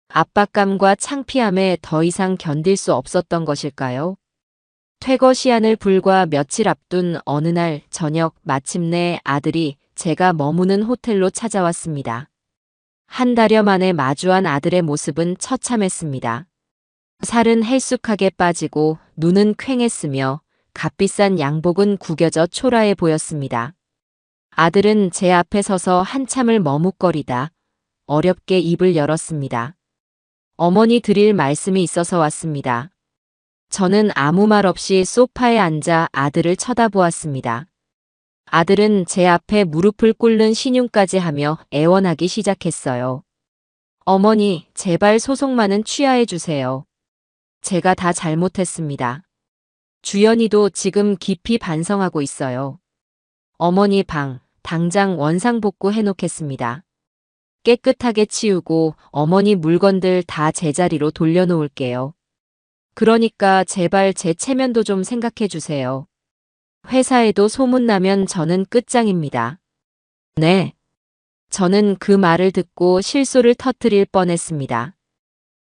압박감과 창피함에 더 이상 견딜 수 없었던 것일까요? 퇴거 시한을 불과 며칠 앞둔 어느 날 저녁 마침내 아들이 제가 머무는 호텔로 찾아왔습니다. 한 달여 만에 마주한 아들의 모습은 처참했습니다. 살은 헬쑥하게 빠지고 눈은 퀭했으며 값비싼 양복은 구겨져 초라해 보였습니다. 아들은 제 앞에 서서 한참을 머뭇거리다 어렵게 입을 열었습니다. 어머니 드릴 말씀이 있어서 왔습니다. 저는 아무 말 없이 소파에 앉아 아들을 쳐다보았습니다. 아들은 제 앞에 무릎을 꿇는 신용까지 하며 애원하기 시작했어요. 어머니, 제발 소송만은 취하해 주세요. 제가 다 잘못했습니다. 주연이도 지금 깊이 반성하고 있어요. 어머니 방, 당장 원상복구 해놓겠습니다. 깨끗하게 치우고 어머니 물건들 다 제자리로 돌려놓을게요. 그러니까 제발 제 체면도 좀 생각해 주세요. 회사에도 소문나면 저는 끝장입니다. 네. 저는 그 말을 듣고 실소를 터뜨릴 뻔했습니다.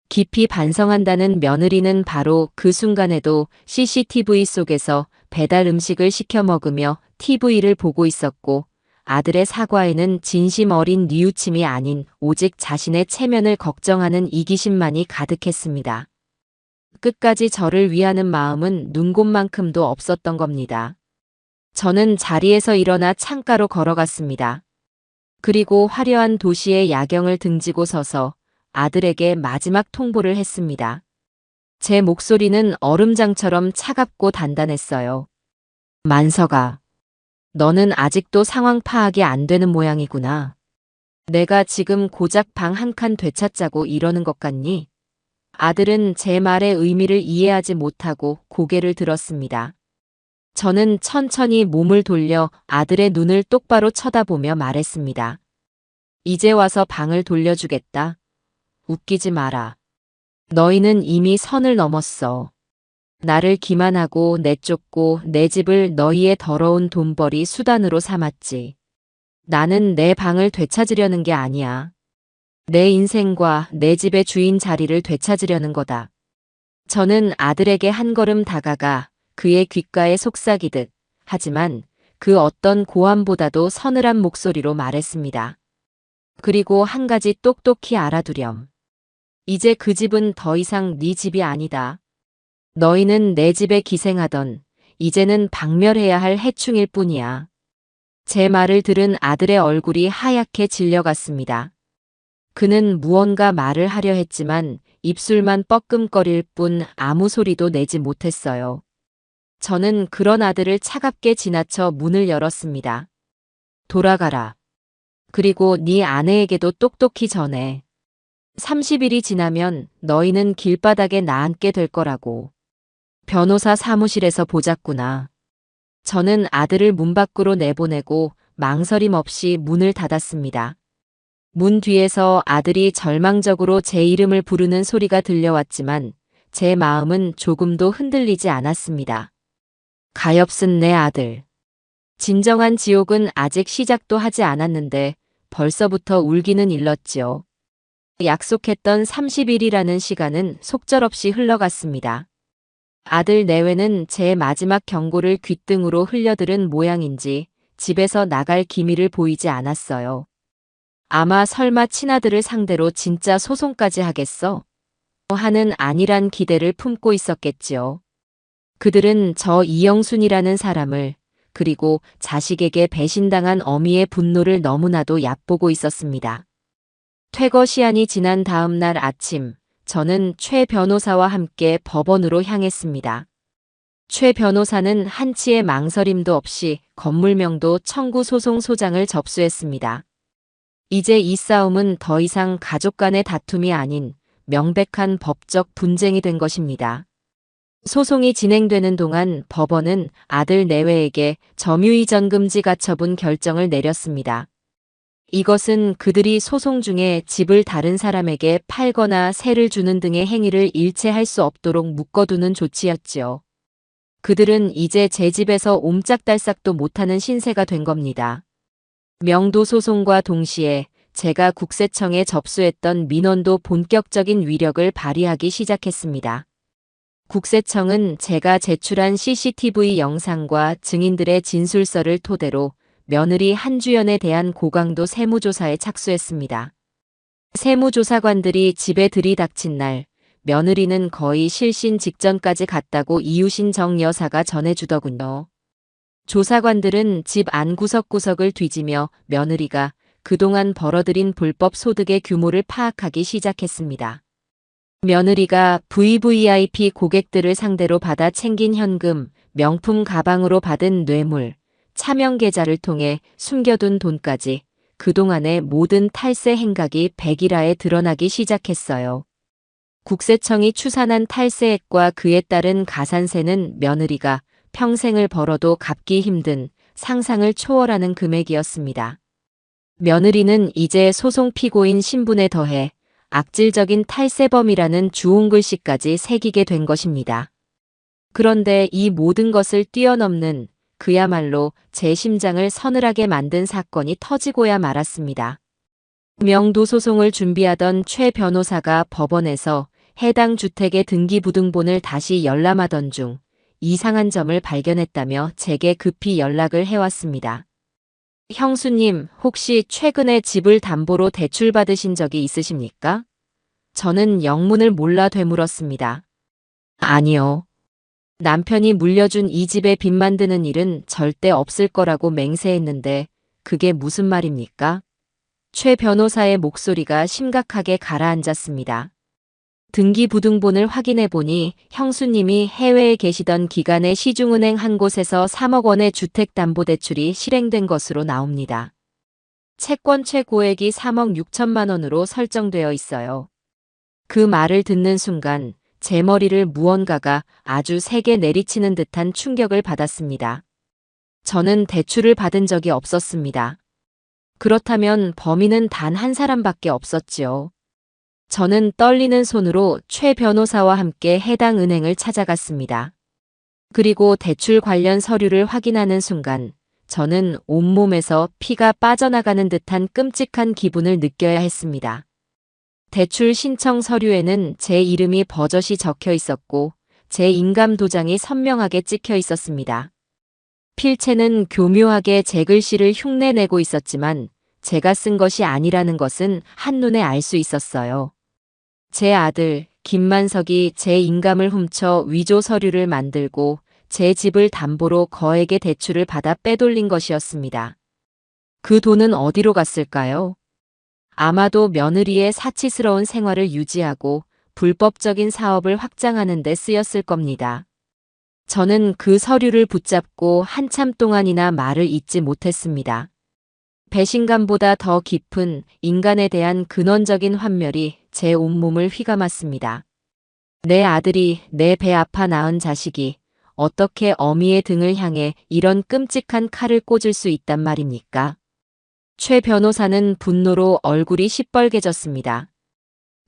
깊이 반성한다는 며느리는 바로 그 순간에도 CCTV 속에서 배달 음식을 시켜 먹으며 TV를 보고 있었고 아들의 사과에는 진심 어린 뉘우침이 아닌 오직 자신의 체면을 걱정하는 이기심만이 가득했습니다. 끝까지 저를 위하는 마음은 눈곱만큼도 없었던 겁니다. 저는 자리에서 일어나 창가로 걸어갔습니다. 그리고 화려한 도시의 야경을 등지고 서서 아들에게 마지막 통보를 했습니다. 제 목소리는 얼음장처럼 차갑고 단단했어요. 만석아, 너는 아직도 상황 파악이 안 되는 모양이구나. 내가 지금 고작 방 한 칸 되찾자고 이러는 것 같니? 아들은 제 말의 의미를 이해하지 못하고 고개를 들었습니다. 저는 천천히 몸을 돌려 아들의 눈을 똑바로 쳐다보며 말했습니다. 이제 와서 방을 돌려주겠다. 웃기지 마라. 너희는 이미 선을 넘었어. 나를 기만하고 내쫓고 내 집을 너희의 더러운 돈벌이 수단으로 삼았지. 나는 내 방을 되찾으려는 게 아니야. 내 인생과 내 집의 주인 자리를 되찾으려는 거다. 저는 아들에게 한 걸음 다가가 그의 귓가에 속삭이듯 하지만 그 어떤 고함보다도 서늘한 목소리로 말했습니다. 그리고 한 가지 똑똑히 알아두렴. 이제 그 집은 더 이상 네 집이 아니다. 너희는 내 집에 기생하던 이제는 박멸해야 할 해충일 뿐이야. 제 말을 들은 아들의 얼굴이 하얗게 질려갔습니다. 그는 무언가 말을 하려 했지만 입술만 뻐끔거릴 뿐 아무 소리도 내지 못했어요. 저는 그런 아들을 차갑게 지나쳐 문을 열었습니다. 돌아가라. 그리고 네 아내에게도 똑똑히 전해. 30일이 지나면 너희는 길바닥에 나앉게 될 거라고. 변호사 사무실에서 보자꾸나. 저는 아들을 문 밖으로 내보내고 망설임 없이 문을 닫았습니다. 문 뒤에서 아들이 절망적으로 제 이름을 부르는 소리가 들려왔지만 제 마음은 조금도 흔들리지 않았습니다. 가엾은 내 아들. 진정한 지옥은 아직 시작도 하지 않았는데 벌써부터 울기는 일렀지요. 약속했던 30일이라는 시간은 속절없이 흘러갔습니다. 아들 내외는 제 마지막 경고를 귓등으로 흘려들은 모양인지 집에서 나갈 기미를 보이지 않았어요. 아마 설마 친아들을 상대로 진짜 소송까지 하겠어? 하는 안일한 기대를 품고 있었겠지요. 그들은 저 이영순이라는 사람을, 그리고 자식에게 배신당한 어미의 분노를 너무나도 얕보고 있었습니다. 퇴거 시한이 지난 다음 날 아침, 저는 최 변호사와 함께 법원으로 향했습니다. 최 변호사는 한치의 망설임도 없이 건물명도 청구 소송소장을 접수했습니다. 이제 이 싸움은 더 이상 가족 간의 다툼이 아닌 명백한 법적 분쟁이 된 것입니다. 소송이 진행되는 동안 법원은 아들 내외에게 점유이전금지 가처분 결정을 내렸습니다. 이것은 그들이 소송 중에 집을 다른 사람에게 팔거나 세를 주는 등의 행위를 일체할 수 없도록 묶어두는 조치였지요. 그들은 이제 제 집에서 옴짝달싹도 못하는 신세가 된 겁니다. 명도 소송과 동시에 제가 국세청에 접수했던 민원도 본격적인 위력을 발휘하기 시작했습니다. 국세청은 제가 제출한 CCTV 영상과 증인들의 진술서를 토대로 며느리 한주연에 대한 고강도 세무조사에 착수했습니다. 세무조사관들이 집에 들이닥친 날, 며느리는 거의 실신 직전까지 갔다고 이웃인 정 여사가 전해주더군요. 조사관들은 집 안 구석구석을 뒤지며 며느리가 그동안 벌어들인 불법 소득의 규모를 파악하기 시작했습니다. 며느리가 VVIP 고객들을 상대로 받아 챙긴 현금, 명품 가방으로 받은 뇌물, 차명 계좌를 통해 숨겨둔 돈까지 그동안의 모든 탈세 행각이 백일화에 드러나기 시작했어요. 국세청이 추산한 탈세액과 그에 따른 가산세는 며느리가 평생을 벌어도 갚기 힘든 상상을 초월하는 금액이었습니다. 며느리는 이제 소송 피고인 신분에 더해 악질적인 탈세범이라는 주홍글씨까지 새기게 된 것입니다. 그런데 이 모든 것을 뛰어넘는 그야말로 제 심장을 서늘하게 만든 사건이 터지고야 말았습니다. 명도 소송을 준비하던 최 변호사가 법원에서 해당 주택의 등기부등본을 다시 열람하던 중 이상한 점을 발견했다며 제게 급히 연락을 해왔습니다. 형수님, 혹시 최근에 집을 담보로 대출받으신 적이 있으십니까? 저는 영문을 몰라 되물었습니다. 아니요. 남편이 물려준 이 집에 빚 만드는 일은 절대 없을 거라고 맹세했는데 그게 무슨 말입니까? 최 변호사의 목소리가 심각하게 가라앉았습니다. 등기부등본을 확인해 보니 형수님이 해외에 계시던 기간에 시중은행 한 곳에서 3억 원의 주택담보대출이 실행된 것으로 나옵니다. 채권 최고액이 3억 6천만 원으로 설정되어 있어요. 그 말을 듣는 순간 제 머리를 무언가가 아주 세게 내리치는 듯한 충격을 받았습니다. 저는 대출을 받은 적이 없었습니다. 그렇다면 범인은 단 한 사람밖에 없었지요. 저는 떨리는 손으로 최 변호사와 함께 해당 은행을 찾아갔습니다. 그리고 대출 관련 서류를 확인하는 순간 저는 온몸에서 피가 빠져나가는 듯한 끔찍한 기분을 느껴야 했습니다. 대출 신청 서류에는 제 이름이 버젓이 적혀 있었고 제 인감 도장이 선명하게 찍혀 있었습니다. 필체는 교묘하게 제 글씨를 흉내내고 있었지만 제가 쓴 것이 아니라는 것은 한눈에 알 수 있었어요. 제 아들 김만석이 제 인감을 훔쳐 위조 서류를 만들고 제 집을 담보로 거액의 대출을 받아 빼돌린 것이었습니다. 그 돈은 어디로 갔을까요? 아마도 며느리의 사치스러운 생활을 유지하고 불법적인 사업을 확장하는 데 쓰였을 겁니다. 저는 그 서류를 붙잡고 한참 동안이나 말을 잇지 못했습니다. 배신감보다 더 깊은 인간에 대한 근원적인 환멸이 제 온몸을 휘감았습니다. 내 아들이 내 배 아파 낳은 자식이 어떻게 어미의 등을 향해 이런 끔찍한 칼을 꽂을 수 있단 말입니까? 최 변호사는 분노로 얼굴이 시뻘개졌습니다.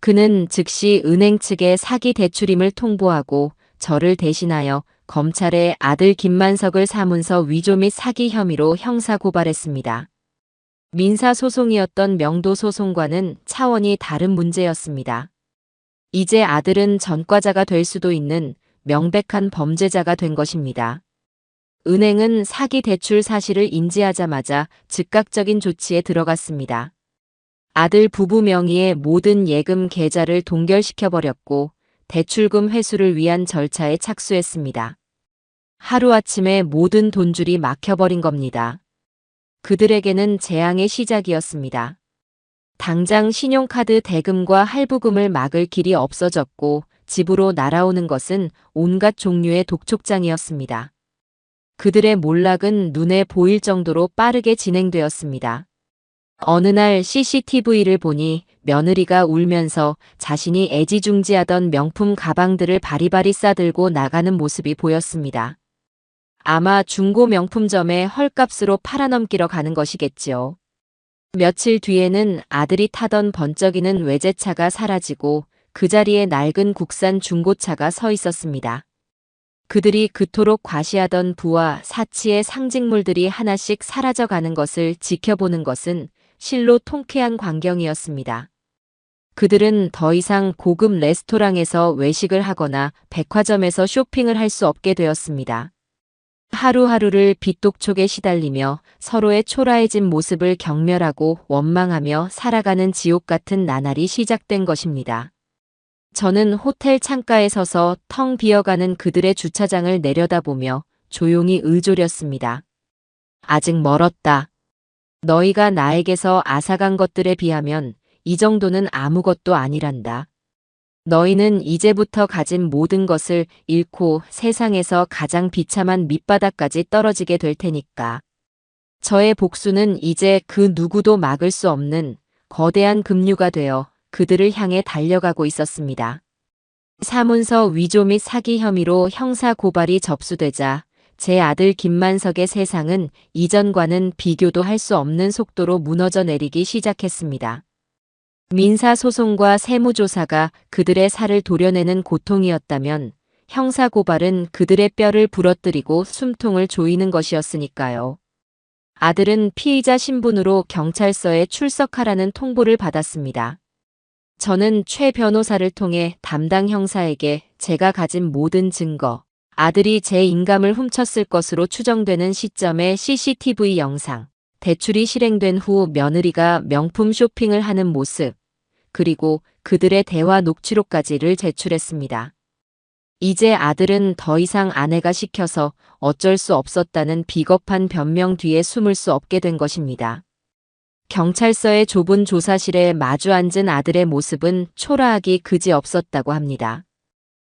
그는 즉시 은행 측에 사기 대출임을 통보하고 저를 대신하여 검찰에 아들 김만석을 사문서 위조 및 사기 혐의로 형사고발했습니다. 민사소송이었던 명도소송과는 차원이 다른 문제였습니다. 이제 아들은 전과자가 될 수도 있는 명백한 범죄자가 된 것입니다. 은행은 사기 대출 사실을 인지하자마자 즉각적인 조치에 들어갔습니다. 아들 부부 명의의 모든 예금 계좌를 동결시켜버렸고 대출금 회수를 위한 절차에 착수했습니다. 하루아침에 모든 돈줄이 막혀버린 겁니다. 그들에게는 재앙의 시작이었습니다. 당장 신용카드 대금과 할부금을 막을 길이 없어졌고 집으로 날아오는 것은 온갖 종류의 독촉장이었습니다. 그들의 몰락은 눈에 보일 정도로 빠르게 진행되었습니다. 어느 날 CCTV를 보니 며느리가 울면서 자신이 애지중지하던 명품 가방들을 바리바리 싸들고 나가는 모습이 보였습니다. 아마 중고 명품점에 헐값으로 팔아넘기러 가는 것이겠지요. 며칠 뒤에는 아들이 타던 번쩍이는 외제차가 사라지고 그 자리에 낡은 국산 중고차가 서 있었습니다. 그들이 그토록 과시하던 부와 사치의 상징물들이 하나씩 사라져가는 것을 지켜보는 것은 실로 통쾌한 광경이었습니다. 그들은 더 이상 고급 레스토랑에서 외식을 하거나 백화점에서 쇼핑을 할 수 없게 되었습니다. 하루하루를 빚독촉에 시달리며 서로의 초라해진 모습을 경멸하고 원망하며 살아가는 지옥 같은 나날이 시작된 것입니다. 저는 호텔 창가에 서서 텅 비어가는 그들의 주차장을 내려다보며 조용히 의졸였습니다. 아직 멀었다. 너희가 나에게서 앗아간 것들에 비하면 이 정도는 아무것도 아니란다. 너희는 이제부터 가진 모든 것을 잃고 세상에서 가장 비참한 밑바닥까지 떨어지게 될 테니까. 저의 복수는 이제 그 누구도 막을 수 없는 거대한 급류가 되어 그들을 향해 달려가고 있었습니다. 사문서 위조 및 사기 혐의로 형사 고발이 접수되자 제 아들 김만석의 세상은 이전과는 비교도 할 수 없는 속도로 무너져 내리기 시작했습니다. 민사소송과 세무조사가 그들의 살을 도려내는 고통이었다면 형사고발은 그들의 뼈를 부러뜨리고 숨통을 조이는 것이었으니까요. 아들은 피의자 신분으로 경찰서에 출석하라는 통보를 받았습니다. 저는 최 변호사를 통해 담당 형사에게 제가 가진 모든 증거, 아들이 제 인감을 훔쳤을 것으로 추정되는 시점의 CCTV 영상, 대출이 실행된 후 며느리가 명품 쇼핑을 하는 모습, 그리고 그들의 대화 녹취록까지를 제출했습니다. 이제 아들은 더 이상 아내가 시켜서 어쩔 수 없었다는 비겁한 변명 뒤에 숨을 수 없게 된 것입니다. 경찰서의 좁은 조사실에 마주 앉은 아들의 모습은 초라하기 그지없었다고 합니다.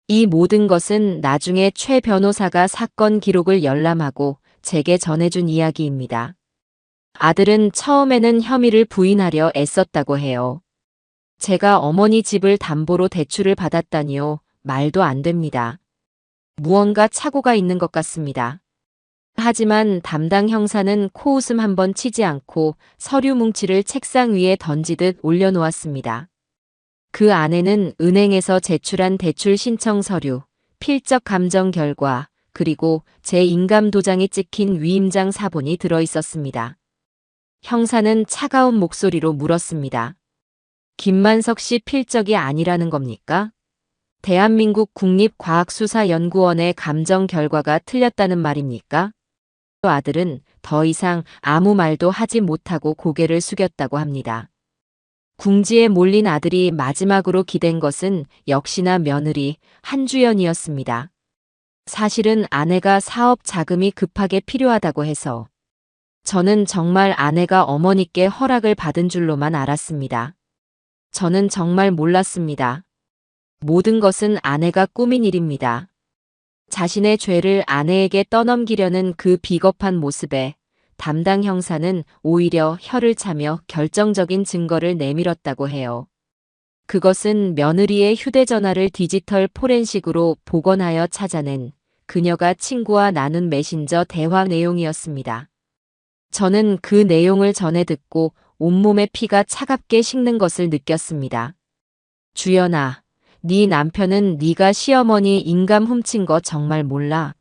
이 모든 것은 나중에 최 변호사가 사건 기록을 열람하고 제게 전해준 이야기입니다. 아들은 처음에는 혐의를 부인하려 애썼다고 해요. 제가 어머니 집을 담보로 대출을 받았다니요. 말도 안 됩니다. 무언가 착오가 있는 것 같습니다. 하지만 담당 형사는 코웃음 한번 치지 않고 서류 뭉치를 책상 위에 던지듯 올려놓았습니다. 그 안에는 은행에서 제출한 대출 신청 서류, 필적 감정 결과, 그리고 제 인감 도장이 찍힌 위임장 사본이 들어 있었습니다. 형사는 차가운 목소리로 물었습니다. 김만석 씨 필적이 아니라는 겁니까? 대한민국 국립과학수사연구원의 감정 결과가 틀렸다는 말입니까? 아들은 더 이상 아무 말도 하지 못하고 고개를 숙였다고 합니다. 궁지에 몰린 아들이 마지막으로 기댄 것은 역시나 며느리 한주연이었습니다. 사실은 아내가 사업 자금이 급하게 필요하다고 해서 저는 정말 아내가 어머니께 허락을 받은 줄로만 알았습니다. 저는 정말 몰랐습니다. 모든 것은 아내가 꾸민 일입니다. 자신의 죄를 아내에게 떠넘기려는 그 비겁한 모습에 담당 형사는 오히려 혀를 차며 결정적인 증거를 내밀었다고 해요. 그것은 며느리의 휴대전화를 디지털 포렌식으로 복원하여 찾아낸 그녀가 친구와 나눈 메신저 대화 내용이었습니다. 저는 그 내용을 전해 듣고 온몸의 피가 차갑게 식는 것을 느꼈습니다. 주연아, 네 남편은 네가 시어머니 인감 훔친 거 정말 몰라?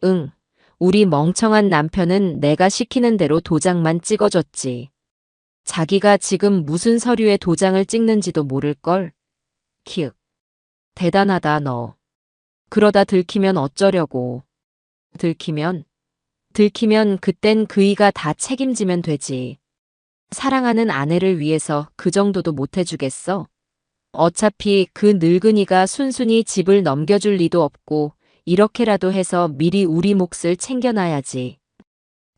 응, 우리 멍청한 남편은 내가 시키는 대로 도장만 찍어줬지. 자기가 지금 무슨 서류에 도장을 찍는지도 모를걸? 키읔. 대단하다 너. 그러다 들키면 어쩌려고. 들키면? 들키면 그땐 그이가 다 책임지면 되지. 사랑하는 아내를 위해서 그 정도도 못 해주겠어? 어차피 그 늙은이가 순순히 집을 넘겨줄 리도 없고 이렇게라도 해서 미리 우리 몫을 챙겨놔야지.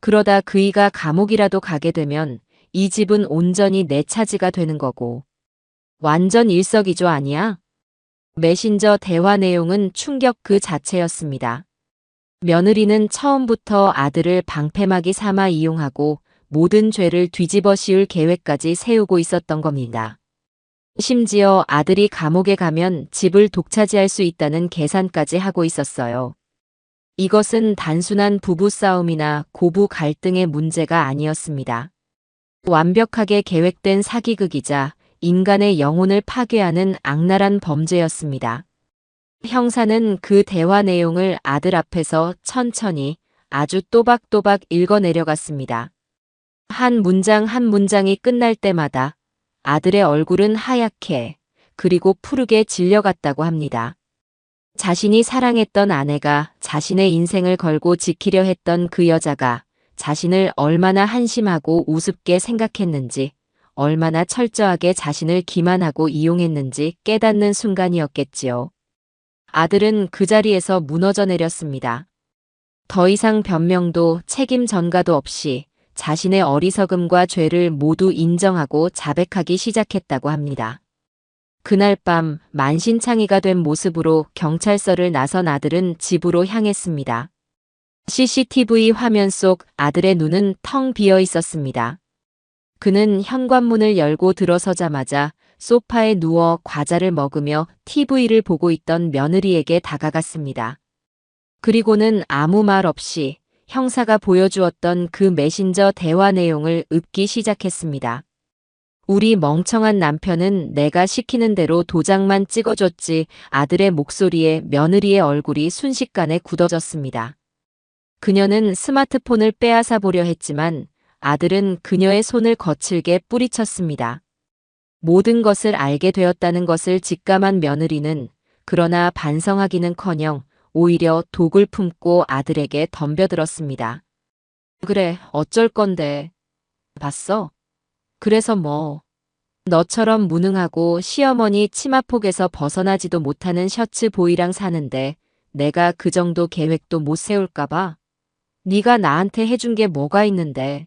그러다 그이가 감옥이라도 가게 되면 이 집은 온전히 내 차지가 되는 거고. 완전 일석이조 아니야? 메신저 대화 내용은 충격 그 자체였습니다. 며느리는 처음부터 아들을 방패막이 삼아 이용하고 모든 죄를 뒤집어 씌울 계획까지 세우고 있었던 겁니다. 심지어 아들이 감옥에 가면 집을 독차지할 수 있다는 계산까지 하고 있었어요. 이것은 단순한 부부싸움이나 고부 갈등의 문제가 아니었습니다. 완벽하게 계획된 사기극이자 인간의 영혼을 파괴하는 악랄한 범죄였습니다. 형사는 그 대화 내용을 아들 앞에서 천천히 아주 또박또박 읽어내려갔습니다. 한 문장 한 문장이 끝날 때마다 아들의 얼굴은 하얗게 그리고 푸르게 질려갔다고 합니다. 자신이 사랑했던 아내가 자신의 인생을 걸고 지키려 했던 그 여자가 자신을 얼마나 한심하고 우습게 생각했는지, 얼마나 철저하게 자신을 기만하고 이용했는지 깨닫는 순간이었겠지요. 아들은 그 자리에서 무너져 내렸습니다. 더 이상 변명도 책임 전가도 없이 자신의 어리석음과 죄를 모두 인정하고 자백하기 시작했다고 합니다. 그날 밤 만신창이가 된 모습으로 경찰서를 나선 아들은 집으로 향했습니다. CCTV 화면 속 아들의 눈은 텅 비어 있었습니다. 그는 현관문을 열고 들어서자마자 소파에 누워 과자를 먹으며 TV를 보고 있던 며느리에게 다가갔습니다. 그리고는 아무 말 없이 형사가 보여주었던 그 메신저 대화 내용을 읊기 시작했습니다. 우리 멍청한 남편은 내가 시키는 대로 도장만 찍어줬지. 아들의 목소리에 며느리의 얼굴이 순식간에 굳어졌습니다. 그녀는 스마트폰을 빼앗아 보려 했지만 아들은 그녀의 손을 거칠게 뿌리쳤습니다. 모든 것을 알게 되었다는 것을 직감한 며느리는 그러나 반성하기는커녕 오히려 독을 품고 아들에게 덤벼들었습니다. 그래, 어쩔 건데. 봤어? 그래서 뭐. 너처럼 무능하고 시어머니 치마폭에서 벗어나지도 못하는 셔츠 보이랑 사는데 내가 그 정도 계획도 못 세울까봐? 네가 나한테 해준 게 뭐가 있는데.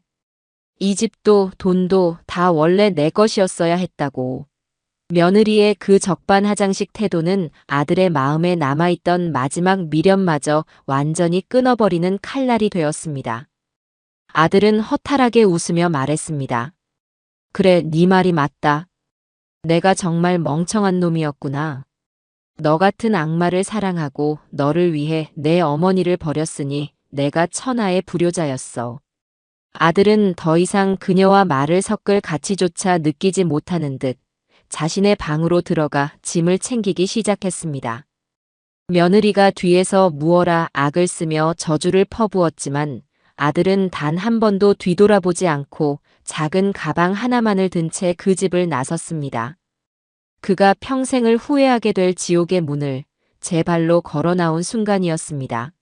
이 집도 돈도 다 원래 내 것이었어야 했다고. 며느리의 그 적반하장식 태도는 아들의 마음에 남아있던 마지막 미련마저 완전히 끊어버리는 칼날이 되었습니다. 아들은 허탈하게 웃으며 말했습니다. 그래, 네 말이 맞다. 내가 정말 멍청한 놈이었구나. 너 같은 악마를 사랑하고 너를 위해 내 어머니를 버렸으니 내가 천하의 불효자였어. 아들은 더 이상 그녀와 말을 섞을 가치조차 느끼지 못하는 듯 자신의 방으로 들어가 짐을 챙기기 시작했습니다. 며느리가 뒤에서 무어라 악을 쓰며 저주를 퍼부었지만 아들은 단 한 번도 뒤돌아보지 않고 작은 가방 하나만을 든 채 그 집을 나섰습니다. 그가 평생을 후회하게 될 지옥의 문을 제 발로 걸어 나온 순간이었습니다.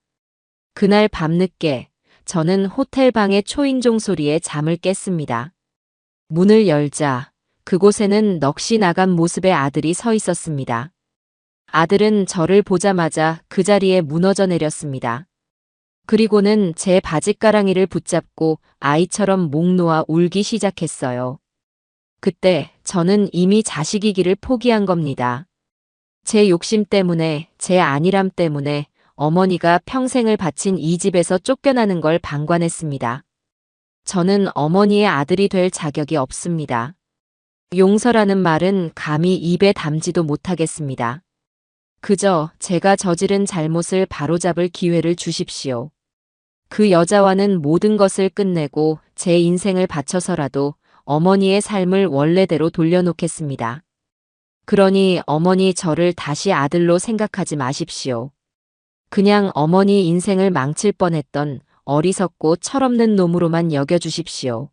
그날 밤늦게 저는 호텔 방의 초인종 소리에 잠을 깼습니다. 문을 열자 그곳에는 넋이 나간 모습의 아들이 서 있었습니다. 아들은 저를 보자마자 그 자리에 무너져 내렸습니다. 그리고는 제 바짓가랑이를 붙잡고 아이처럼 목 놓아 울기 시작했어요. 그때 저는 이미 자식이기를 포기한 겁니다. 제 욕심 때문에, 제 안일함 때문에 어머니가 평생을 바친 이 집에서 쫓겨나는 걸 방관했습니다. 저는 어머니의 아들이 될 자격이 없습니다. 용서라는 말은 감히 입에 담지도 못하겠습니다. 그저 제가 저지른 잘못을 바로잡을 기회를 주십시오. 그 여자와는 모든 것을 끝내고 제 인생을 바쳐서라도 어머니의 삶을 원래대로 돌려놓겠습니다. 그러니 어머니 저를 다시 아들로 생각하지 마십시오. 그냥 어머니 인생을 망칠 뻔했던 어리석고 철없는 놈으로만 여겨주십시오.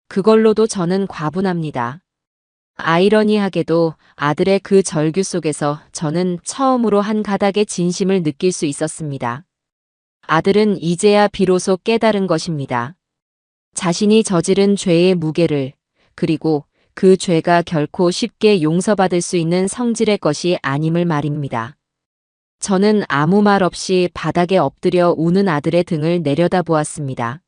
그걸로도 저는 과분합니다. 아이러니하게도 아들의 그 절규 속에서 저는 처음으로 한 가닥의 진심을 느낄 수 있었습니다. 아들은 이제야 비로소 깨달은 것입니다. 자신이 저지른 죄의 무게를, 그리고 그 죄가 결코 쉽게 용서받을 수 있는 성질의 것이 아님을 말입니다. 저는 아무 말 없이 바닥에 엎드려 우는 아들의 등을 내려다보았습니다.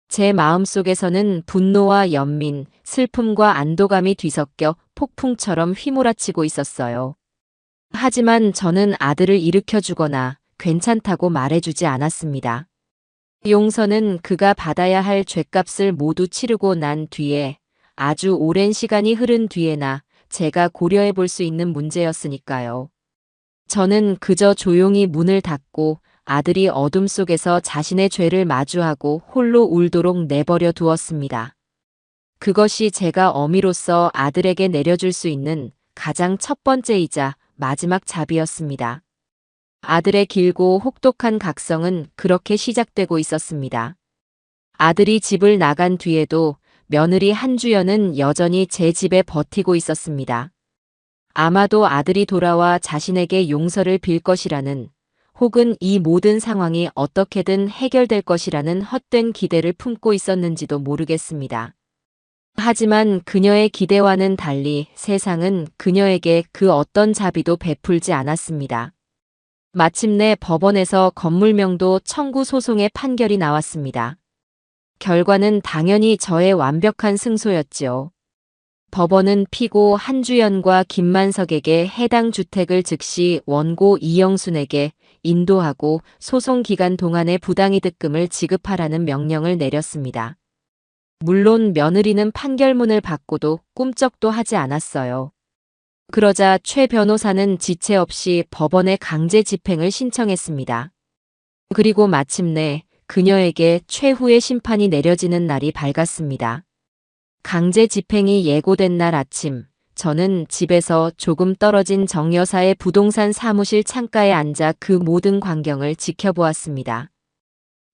제 마음속에서는 분노와 연민, 슬픔과 안도감이 뒤섞여 폭풍처럼 휘몰아치고 있었어요. 하지만 저는 아들을 일으켜주거나 괜찮다고 말해주지 않았습니다. 용서는 그가 받아야 할 죗값을 모두 치르고 난 뒤에, 아주 오랜 시간이 흐른 뒤에나 제가 고려해 볼 수 있는 문제였으니까요. 저는 그저 조용히 문을 닫고 아들이 어둠 속에서 자신의 죄를 마주하고 홀로 울도록 내버려 두었습니다. 그것이 제가 어미로서 아들에게 내려줄 수 있는 가장 첫 번째이자 마지막 자비였습니다. 아들의 길고 혹독한 각성은 그렇게 시작되고 있었습니다. 아들이 집을 나간 뒤에도 며느리 한주연은 여전히 제 집에 버티고 있었습니다. 아마도 아들이 돌아와 자신에게 용서를 빌 것이라는, 혹은 이 모든 상황이 어떻게든 해결될 것이라는 헛된 기대를 품고 있었는지도 모르겠습니다. 하지만 그녀의 기대와는 달리 세상은 그녀에게 그 어떤 자비도 베풀지 않았습니다. 마침내 법원에서 건물명도 청구 소송의 판결이 나왔습니다. 결과는 당연히 저의 완벽한 승소였지요. 법원은 피고 한주연과 김만석에게 해당 주택을 즉시 원고 이영순에게 인도하고 소송 기간 동안의 부당이득금을 지급하라는 명령을 내렸습니다. 물론 며느리는 판결문을 받고도 꿈쩍도 하지 않았어요. 그러자 최 변호사는 지체 없이 법원에 강제 집행을 신청했습니다. 그리고 마침내 그녀에게 최후의 심판이 내려지는 날이 밝았습니다. 강제 집행이 예고된 날 아침, 저는 집에서 조금 떨어진 정 여사의 부동산 사무실 창가에 앉아 그 모든 광경을 지켜보았습니다.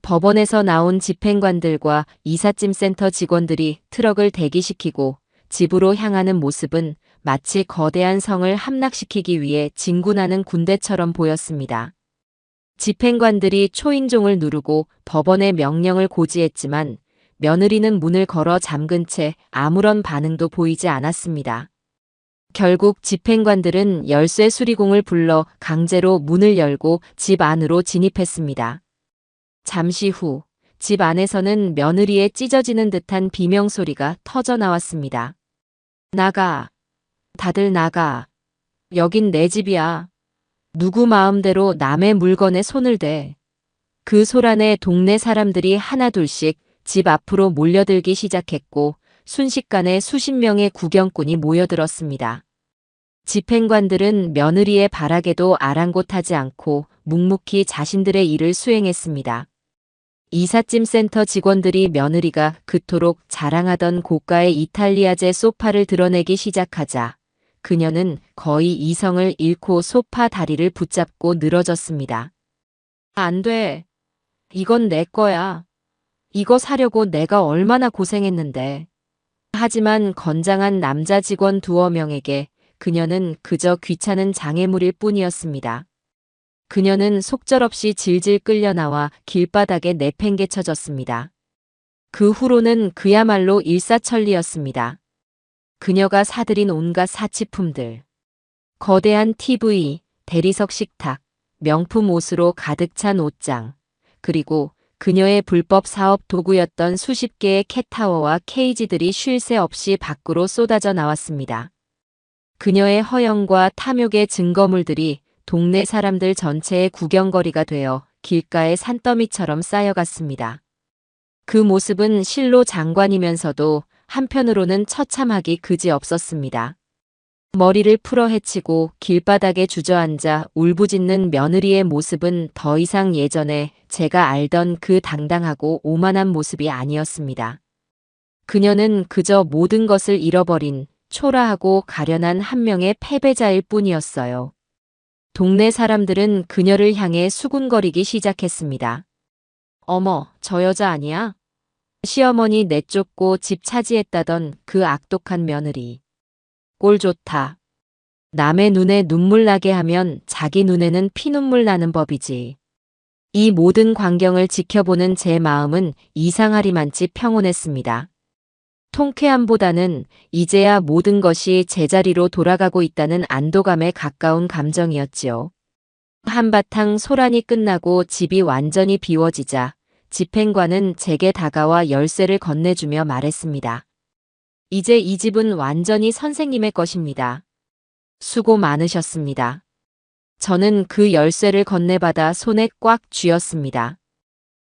법원에서 나온 집행관들과 이삿짐센터 직원들이 트럭을 대기시키고 집으로 향하는 모습은 마치 거대한 성을 함락시키기 위해 진군하는 군대처럼 보였습니다. 집행관들이 초인종을 누르고 법원의 명령을 고지했지만 며느리는 문을 걸어 잠근 채 아무런 반응도 보이지 않았습니다. 결국 집행관들은 열쇠 수리공을 불러 강제로 문을 열고 집 안으로 진입했습니다. 잠시 후 집 안에서는 며느리의 찢어지는 듯한 비명소리가 터져 나왔습니다. 나가. 다들 나가. 여긴 내 집이야. 누구 마음대로 남의 물건에 손을 대. 그 소란에 동네 사람들이 하나둘씩 집 앞으로 몰려들기 시작했고 순식간에 수십 명의 구경꾼이 모여들었습니다. 집행관들은 며느리의 발악에도 아랑곳하지 않고 묵묵히 자신들의 일을 수행했습니다. 이삿짐센터 직원들이 며느리가 그토록 자랑하던 고가의 이탈리아제 소파를 드러내기 시작하자 그녀는 거의 이성을 잃고 소파 다리를 붙잡고 늘어졌습니다. 안 돼. 이건 내 거야. 이거 사려고 내가 얼마나 고생했는데. 하지만 건장한 남자 직원 두어 명에게 그녀는 그저 귀찮은 장애물일 뿐이었습니다. 그녀는 속절없이 질질 끌려나와 길바닥에 내팽개쳐졌습니다. 그 후로는 그야말로 일사천리였습니다. 그녀가 사들인 온갖 사치품들, 거대한 TV, 대리석 식탁, 명품 옷으로 가득 찬 옷장, 그리고 그녀의 불법 사업 도구였던 수십 개의 캣타워와 케이지들이 쉴 새 없이 밖으로 쏟아져 나왔습니다. 그녀의 허영과 탐욕의 증거물들이 동네 사람들 전체의 구경거리가 되어 길가의 산더미처럼 쌓여갔습니다. 그 모습은 실로 장관이면서도 한편으로는 처참하기 그지없었습니다. 머리를 풀어 헤치고 길바닥에 주저앉아 울부짖는 며느리의 모습은 더 이상 예전에 제가 알던 그 당당하고 오만한 모습이 아니었습니다. 그녀는 그저 모든 것을 잃어버린 초라하고 가련한 한 명의 패배자일 뿐이었어요. 동네 사람들은 그녀를 향해 수군거리기 시작했습니다. 어머, 저 여자 아니야? 시어머니 내쫓고 집 차지했다던 그 악독한 며느리. 꼴 좋다. 남의 눈에 눈물 나게 하면 자기 눈에는 피눈물 나는 법이지. 이 모든 광경을 지켜보는 제 마음은 이상하리만치 평온했습니다. 통쾌함보다는 이제야 모든 것이 제자리로 돌아가고 있다는 안도감에 가까운 감정이었지요. 한바탕 소란이 끝나고 집이 완전히 비워지자 집행관은 제게 다가와 열쇠를 건네주며 말했습니다. 이제 이 집은 완전히 선생님의 것입니다. 수고 많으셨습니다. 저는 그 열쇠를 건네받아 손에 꽉 쥐었습니다.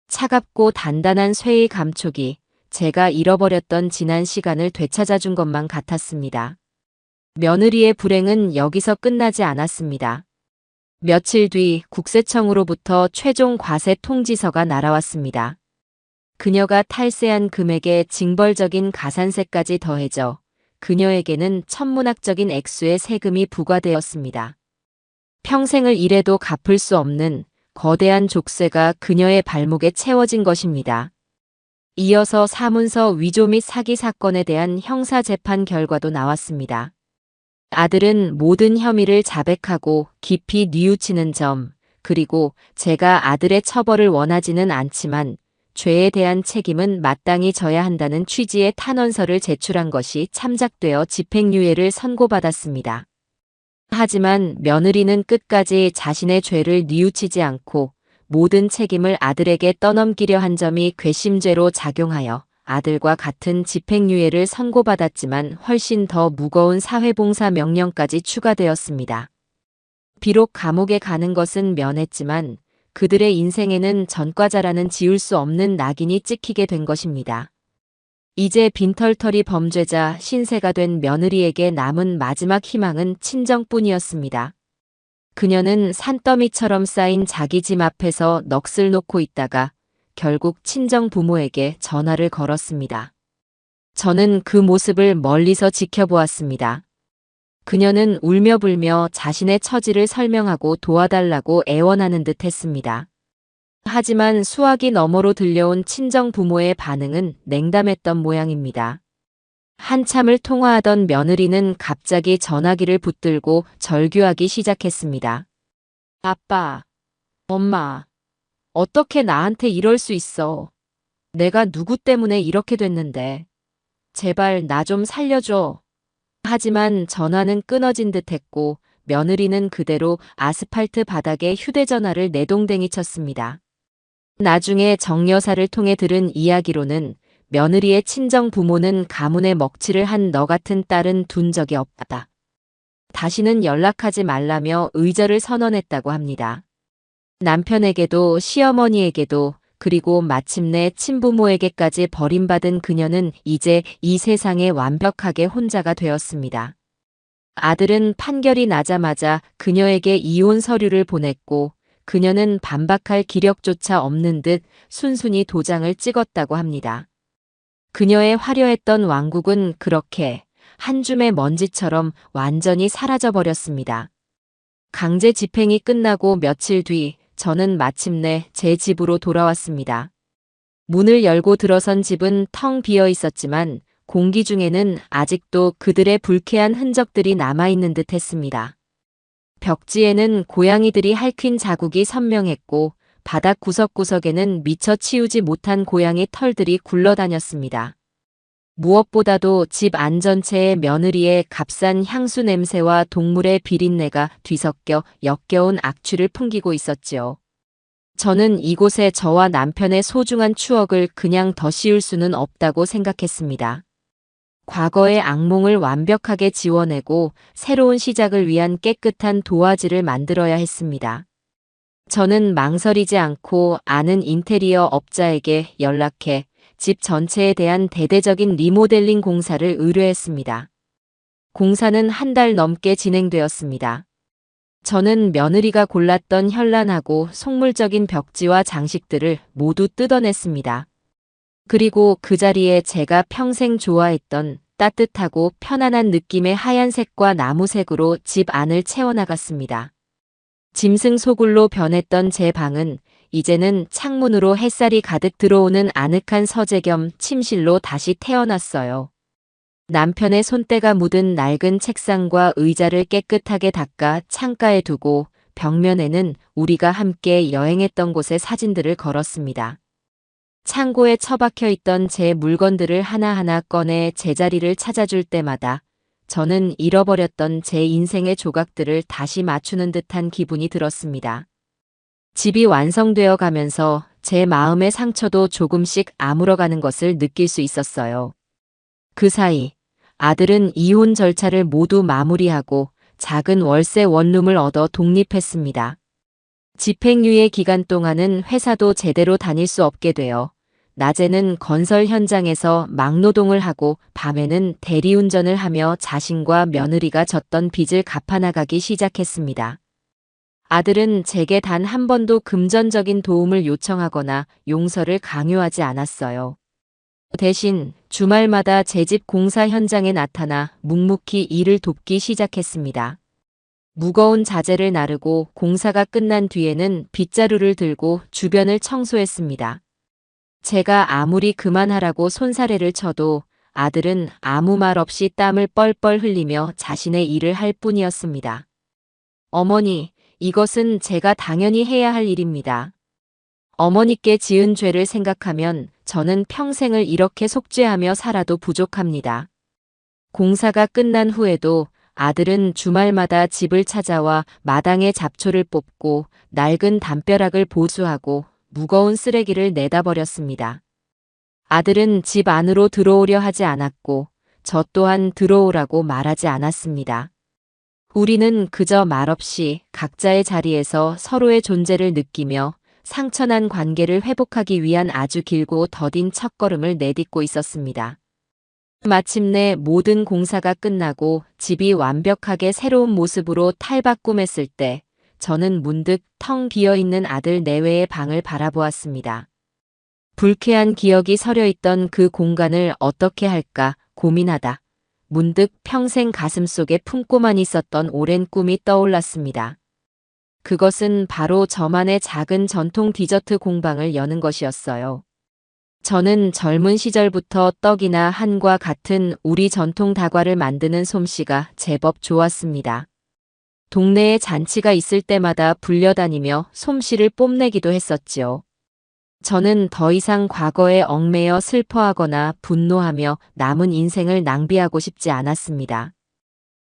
차갑고 단단한 쇠의 감촉이 제가 잃어버렸던 지난 시간을 되찾아준 것만 같았습니다. 며느리의 불행은 여기서 끝나지 않았습니다. 며칠 뒤 국세청으로부터 최종 과세 통지서가 날아왔습니다. 그녀가 탈세한 금액에 징벌적인 가산세까지 더해져 그녀에게는 천문학적인 액수의 세금이 부과되었습니다. 평생을 일해도 갚을 수 없는 거대한 족쇄가 그녀의 발목에 채워진 것입니다. 이어서 사문서 위조 및 사기 사건에 대한 형사재판 결과도 나왔습니다. 아들은 모든 혐의를 자백하고 깊이 뉘우치는 점, 그리고 제가 아들의 처벌을 원하지는 않지만 죄에 대한 책임은 마땅히 져야 한다는 취지의 탄원서를 제출한 것이 참작되어 집행유예를 선고받았습니다. 하지만 며느리는 끝까지 자신의 죄를 뉘우치지 않고 모든 책임을 아들에게 떠넘기려 한 점이 괘씸죄로 작용하여 아들과 같은 집행유예를 선고받았지만 훨씬 더 무거운 사회봉사 명령까지 추가되었습니다. 비록 감옥에 가는 것은 면했지만 그들의 인생에는 전과자라는 지울 수 없는 낙인이 찍히게 된 것입니다. 이제 빈털터리 범죄자 신세가 된 며느리에게 남은 마지막 희망은 친정뿐이었습니다. 그녀는 산더미처럼 쌓인 자기 짐 앞에서 넋을 놓고 있다가 결국 친정 부모에게 전화를 걸었습니다. 저는 그 모습을 멀리서 지켜보았습니다. 그녀는 울며불며 자신의 처지를 설명하고 도와달라고 애원하는 듯 했습니다. 하지만 수화기 너머로 들려온 친정 부모의 반응은 냉담했던 모양입니다. 한참을 통화하던 며느리는 갑자기 전화기를 붙들고 절규하기 시작했습니다. 아빠, 엄마, 어떻게 나한테 이럴 수 있어? 내가 누구 때문에 이렇게 됐는데. 제발 나 좀 살려줘. 하지만 전화는 끊어진 듯 했고 며느리는 그대로 아스팔트 바닥에 휴대전화를 내동댕이 쳤습니다. 나중에 정 여사를 통해 들은 이야기로는 며느리의 친정 부모는 가문에 먹칠을 한 너 같은 딸은 둔 적이 없다. 다시는 연락하지 말라며 의절을 선언했다고 합니다. 남편에게도 시어머니에게도 그리고 마침내 친부모에게까지 버림받은 그녀는 이제 이 세상에 완벽하게 혼자가 되었습니다. 아들은 판결이 나자마자 그녀에게 이혼 서류를 보냈고 그녀는 반박할 기력조차 없는 듯 순순히 도장을 찍었다고 합니다. 그녀의 화려했던 왕국은 그렇게 한 줌의 먼지처럼 완전히 사라져버렸습니다. 강제 집행이 끝나고 며칠 뒤 저는 마침내 제 집으로 돌아왔습니다. 문을 열고 들어선 집은 텅 비어 있었지만 공기 중에는 아직도 그들의 불쾌한 흔적들이 남아있는 듯 했습니다. 벽지에는 고양이들이 핥힌 자국이 선명했고 바닥 구석구석에는 미처 치우지 못한 고양이 털들이 굴러다녔습니다. 무엇보다도 집 안 전체에 며느리의 값싼 향수 냄새와 동물의 비린내가 뒤섞여 역겨운 악취를 풍기고 있었지요. 저는 이곳에 저와 남편의 소중한 추억을 그냥 더 씌울 수는 없다고 생각했습니다. 과거의 악몽을 완벽하게 지워내고 새로운 시작을 위한 깨끗한 도화지를 만들어야 했습니다. 저는 망설이지 않고 아는 인테리어 업자에게 연락해 집 전체에 대한 대대적인 리모델링 공사를 의뢰했습니다. 공사는 한 달 넘게 진행되었습니다. 저는 며느리가 골랐던 현란하고 속물적인 벽지와 장식들을 모두 뜯어냈습니다. 그리고 그 자리에 제가 평생 좋아했던 따뜻하고 편안한 느낌의 하얀색과 나무색으로 집 안을 채워나갔습니다. 짐승 소굴로 변했던 제 방은 이제는 창문으로 햇살이 가득 들어오는 아늑한 서재 겸 침실로 다시 태어났어요. 남편의 손때가 묻은 낡은 책상과 의자를 깨끗하게 닦아 창가에 두고 벽면에는 우리가 함께 여행했던 곳의 사진들을 걸었습니다. 창고에 처박혀 있던 제 물건들을 하나하나 꺼내 제자리를 찾아줄 때마다 저는 잃어버렸던 제 인생의 조각들을 다시 맞추는 듯한 기분이 들었습니다. 집이 완성되어 가면서 제 마음의 상처도 조금씩 아물어가는 것을 느낄 수 있었어요. 그 사이 아들은 이혼 절차를 모두 마무리하고 작은 월세 원룸을 얻어 독립했습니다. 집행유예 기간 동안은 회사도 제대로 다닐 수 없게 되어 낮에는 건설 현장에서 막노동을 하고 밤에는 대리운전을 하며 자신과 며느리가 졌던 빚을 갚아나가기 시작했습니다. 아들은 제게 단 한 번도 금전적인 도움을 요청하거나 용서를 강요하지 않았어요. 대신 주말마다 제 집 공사 현장에 나타나 묵묵히 일을 돕기 시작했습니다. 무거운 자재를 나르고 공사가 끝난 뒤에는 빗자루를 들고 주변을 청소했습니다. 제가 아무리 그만하라고 손사래를 쳐도 아들은 아무 말 없이 땀을 뻘뻘 흘리며 자신의 일을 할 뿐이었습니다. 어머니, 이것은 제가 당연히 해야 할 일입니다. 어머니께 지은 죄를 생각하면 저는 평생을 이렇게 속죄하며 살아도 부족합니다. 공사가 끝난 후에도 아들은 주말마다 집을 찾아와 마당에 잡초를 뽑고 낡은 담벼락을 보수하고 무거운 쓰레기를 내다 버렸습니다. 아들은 집 안으로 들어오려 하지 않았고 저 또한 들어오라고 말하지 않았습니다. 우리는 그저 말없이 각자의 자리에서 서로의 존재를 느끼며 상처난 관계를 회복하기 위한 아주 길고 더딘 첫걸음을 내딛고 있었습니다. 마침내 모든 공사가 끝나고 집이 완벽하게 새로운 모습으로 탈바꿈했을 때 저는 문득 텅 비어있는 아들 내외의 방을 바라보았습니다. 불쾌한 기억이 서려있던 그 공간을 어떻게 할까 고민하다 문득 평생 가슴속에 품고만 있었던 오랜 꿈이 떠올랐습니다. 그것은 바로 저만의 작은 전통 디저트 공방을 여는 것이었어요. 저는 젊은 시절부터 떡이나 한과 같은 우리 전통 다과를 만드는 솜씨가 제법 좋았습니다. 동네에 잔치가 있을 때마다 불려다니며 솜씨를 뽐내기도 했었지요. 저는 더 이상 과거에 얽매여 슬퍼하거나 분노하며 남은 인생을 낭비하고 싶지 않았습니다.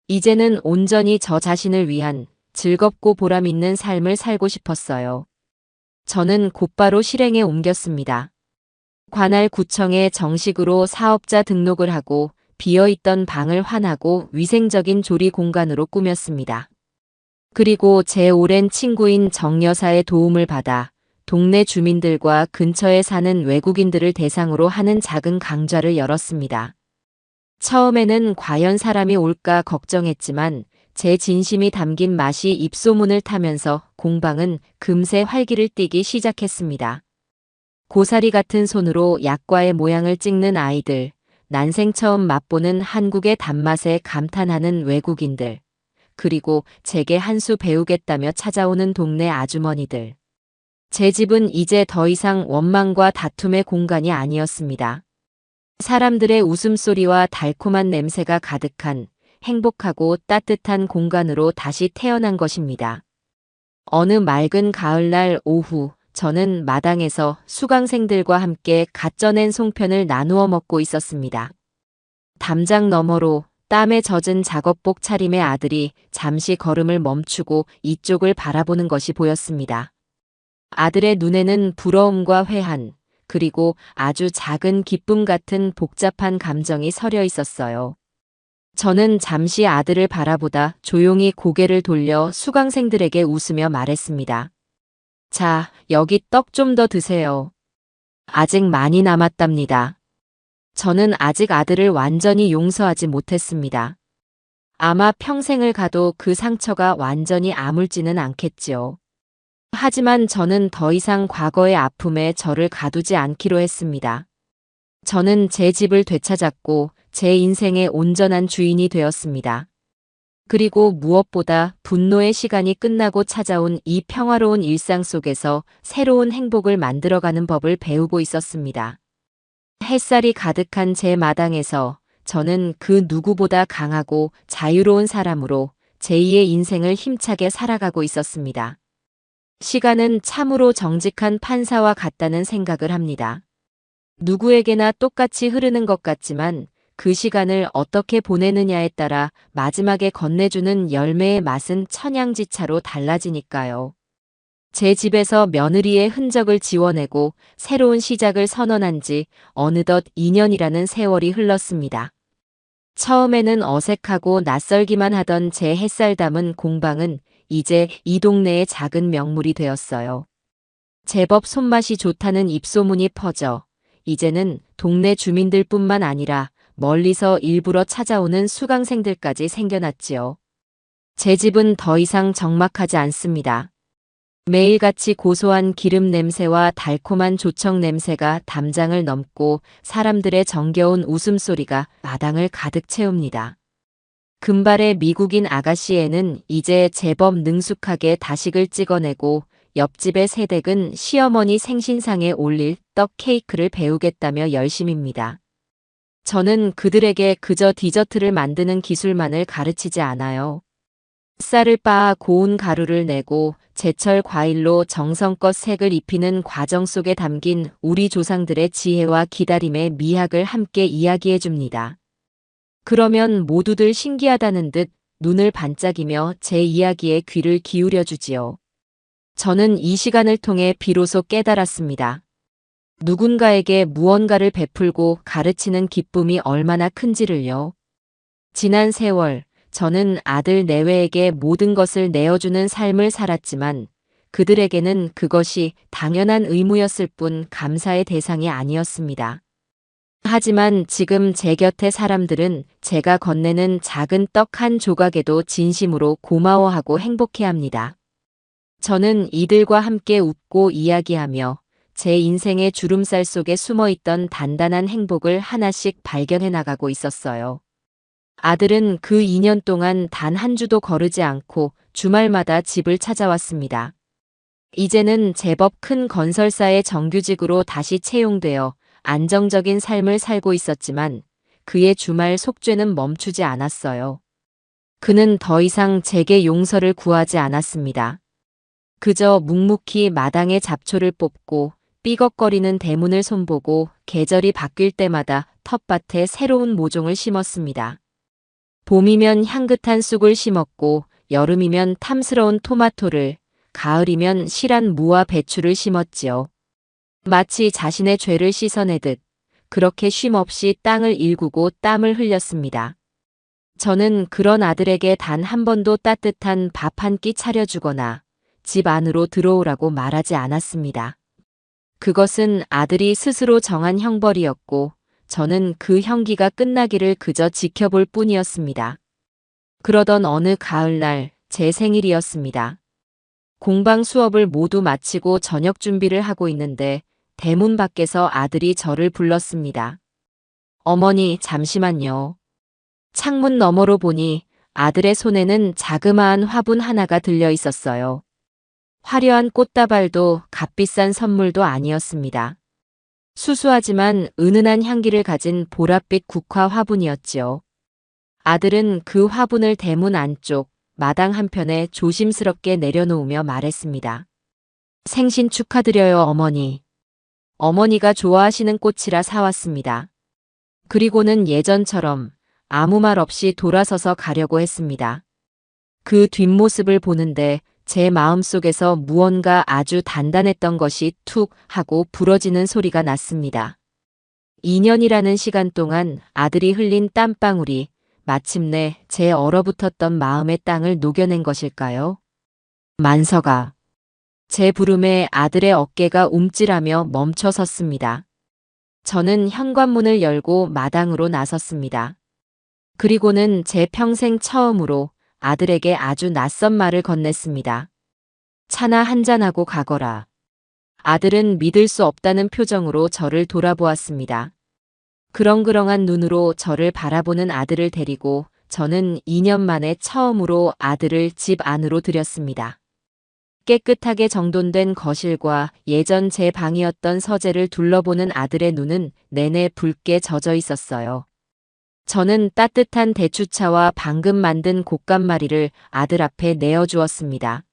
이제는 온전히 저 자신을 위한 즐겁고 보람 있는 삶을 살고 싶었어요. 저는 곧바로 실행에 옮겼습니다. 관할 구청에 정식으로 사업자 등록을 하고 비어있던 방을 환하고 위생적인 조리 공간으로 꾸몄습니다. 그리고 제 오랜 친구인 정 여사의 도움을 받아 동네 주민들과 근처에 사는 외국인들을 대상으로 하는 작은 강좌를 열었습니다. 처음에는 과연 사람이 올까 걱정했지만 제 진심이 담긴 맛이 입소문을 타면서 공방은 금세 활기를 띠기 시작했습니다. 고사리 같은 손으로 약과의 모양을 찍는 아이들, 난생 처음 맛보는 한국의 단맛에 감탄하는 외국인들, 그리고 제게 한 수 배우겠다며 찾아오는 동네 아주머니들. 제 집은 이제 더 이상 원망과 다툼의 공간이 아니었습니다. 사람들의 웃음소리와 달콤한 냄새가 가득한 행복하고 따뜻한 공간으로 다시 태어난 것입니다. 어느 맑은 가을날 오후, 저는 마당에서 수강생들과 함께 갓 쪄낸 송편을 나누어 먹고 있었습니다. 담장 너머로 땀에 젖은 작업복 차림의 아들이 잠시 걸음을 멈추고 이쪽을 바라보는 것이 보였습니다. 아들의 눈에는 부러움과 회한, 그리고 아주 작은 기쁨 같은 복잡한 감정이 서려 있었어요. 저는 잠시 아들을 바라보다 조용히 고개를 돌려 수강생들에게 웃으며 말했습니다. 자, 여기 떡 좀 더 드세요. 아직 많이 남았답니다. 저는 아직 아들을 완전히 용서하지 못했습니다. 아마 평생을 가도 그 상처가 완전히 아물지는 않겠지요. 하지만 저는 더 이상 과거의 아픔에 저를 가두지 않기로 했습니다. 저는 제 집을 되찾았고 제 인생의 온전한 주인이 되었습니다. 그리고 무엇보다 분노의 시간이 끝나고 찾아온 이 평화로운 일상 속에서 새로운 행복을 만들어가는 법을 배우고 있었습니다. 햇살이 가득한 제 마당에서 저는 그 누구보다 강하고 자유로운 사람으로 제2의 인생을 힘차게 살아가고 있었습니다. 시간은 참으로 정직한 판사와 같다는 생각을 합니다. 누구에게나 똑같이 흐르는 것 같지만 그 시간을 어떻게 보내느냐에 따라 마지막에 건네주는 열매의 맛은 천양지차로 달라지니까요. 제 집에서 며느리의 흔적을 지워내고 새로운 시작을 선언한 지 어느덧 2년이라는 세월이 흘렀습니다. 처음에는 어색하고 낯설기만 하던 제 햇살 담은 공방은 이제 이 동네의 작은 명물이 되었어요. 제법 손맛이 좋다는 입소문이 퍼져 이제는 동네 주민들뿐만 아니라 멀리서 일부러 찾아오는 수강생들까지 생겨났지요. 제 집은 더 이상 적막하지 않습니다. 매일같이 고소한 기름 냄새와 달콤한 조청 냄새가 담장을 넘고 사람들의 정겨운 웃음소리가 마당을 가득 채웁니다. 금발의 미국인 아가씨애는 이제 제법 능숙하게 다식을 찍어내고 옆집의 새댁은 시어머니 생신상에 올릴 떡 케이크를 배우겠다며 열심입니다. 저는 그들에게 그저 디저트를 만드는 기술만을 가르치지 않아요. 쌀을 빻아 고운 가루를 내고 제철 과일로 정성껏 색을 입히는 과정 속에 담긴 우리 조상들의 지혜와 기다림의 미학을 함께 이야기해 줍니다. 그러면 모두들 신기하다는 듯 눈을 반짝이며 제 이야기에 귀를 기울여 주지요. 저는 이 시간을 통해 비로소 깨달았습니다. 누군가에게 무언가를 베풀고 가르치는 기쁨이 얼마나 큰지를요. 지난 세월, 저는 아들 내외에게 모든 것을 내어주는 삶을 살았지만 그들에게는 그것이 당연한 의무였을 뿐 감사의 대상이 아니었습니다. 하지만 지금 제 곁의 사람들은 제가 건네는 작은 떡 한 조각에도 진심으로 고마워하고 행복해합니다. 저는 이들과 함께 웃고 이야기하며 제 인생의 주름살 속에 숨어있던 단단한 행복을 하나씩 발견해 나가고 있었어요. 아들은 그 2년 동안 단 한 주도 거르지 않고 주말마다 집을 찾아왔습니다. 이제는 제법 큰 건설사의 정규직으로 다시 채용되어 안정적인 삶을 살고 있었지만 그의 주말 속죄는 멈추지 않았어요. 그는 더 이상 제게 용서를 구하지 않았습니다. 그저 묵묵히 마당에 잡초를 뽑고 삐걱거리는 대문을 손보고 계절이 바뀔 때마다 텃밭에 새로운 모종을 심었습니다. 봄이면 향긋한 쑥을 심었고 여름이면 탐스러운 토마토를, 가을이면 실한 무와 배추를 심었지요. 마치 자신의 죄를 씻어내듯 그렇게 쉼없이 땅을 일구고 땀을 흘렸습니다. 저는 그런 아들에게 단 한 번도 따뜻한 밥 한 끼 차려주거나 집 안으로 들어오라고 말하지 않았습니다. 그것은 아들이 스스로 정한 형벌이었고 저는 그 형기가 끝나기를 그저 지켜볼 뿐이었습니다. 그러던 어느 가을날 제 생일이었습니다. 공방 수업을 모두 마치고 저녁 준비를 하고 있는데 대문 밖에서 아들이 저를 불렀습니다. 어머니, 잠시만요. 창문 너머로 보니 아들의 손에는 자그마한 화분 하나가 들려 있었어요. 화려한 꽃다발도 값비싼 선물도 아니었습니다. 수수하지만 은은한 향기를 가진 보랏빛 국화 화분이었지요. 아들은 그 화분을 대문 안쪽 마당 한편에 조심스럽게 내려놓으며 말했습니다. 생신 축하드려요, 어머니. 어머니가 좋아하시는 꽃이라 사왔습니다. 그리고는 예전처럼 아무 말 없이 돌아서서 가려고 했습니다. 그 뒷모습을 보는데 제 마음속에서 무언가 아주 단단했던 것이 툭 하고 부러지는 소리가 났습니다. 2년이라는 시간 동안 아들이 흘린 땀방울이 마침내 제 얼어붙었던 마음의 땅을 녹여낸 것일까요? 만서가. 제 부름에 아들의 어깨가 움찔하며 멈춰 섰습니다. 저는 현관문을 열고 마당으로 나섰습니다. 그리고는 제 평생 처음으로 아들에게 아주 낯선 말을 건넸습니다. 차나 한잔하고 가거라. 아들은 믿을 수 없다는 표정으로 저를 돌아보았습니다. 그렁그렁한 눈으로 저를 바라보는 아들을 데리고 저는 2년 만에 처음으로 아들을 집 안으로 들였습니다. 깨끗하게 정돈된 거실과 예전 제 방이었던 서재를 둘러보는 아들의 눈은 내내 붉게 젖어 있었어요. 저는 따뜻한 대추차와 방금 만든 곶감마리를 아들 앞에 내어주었습니다.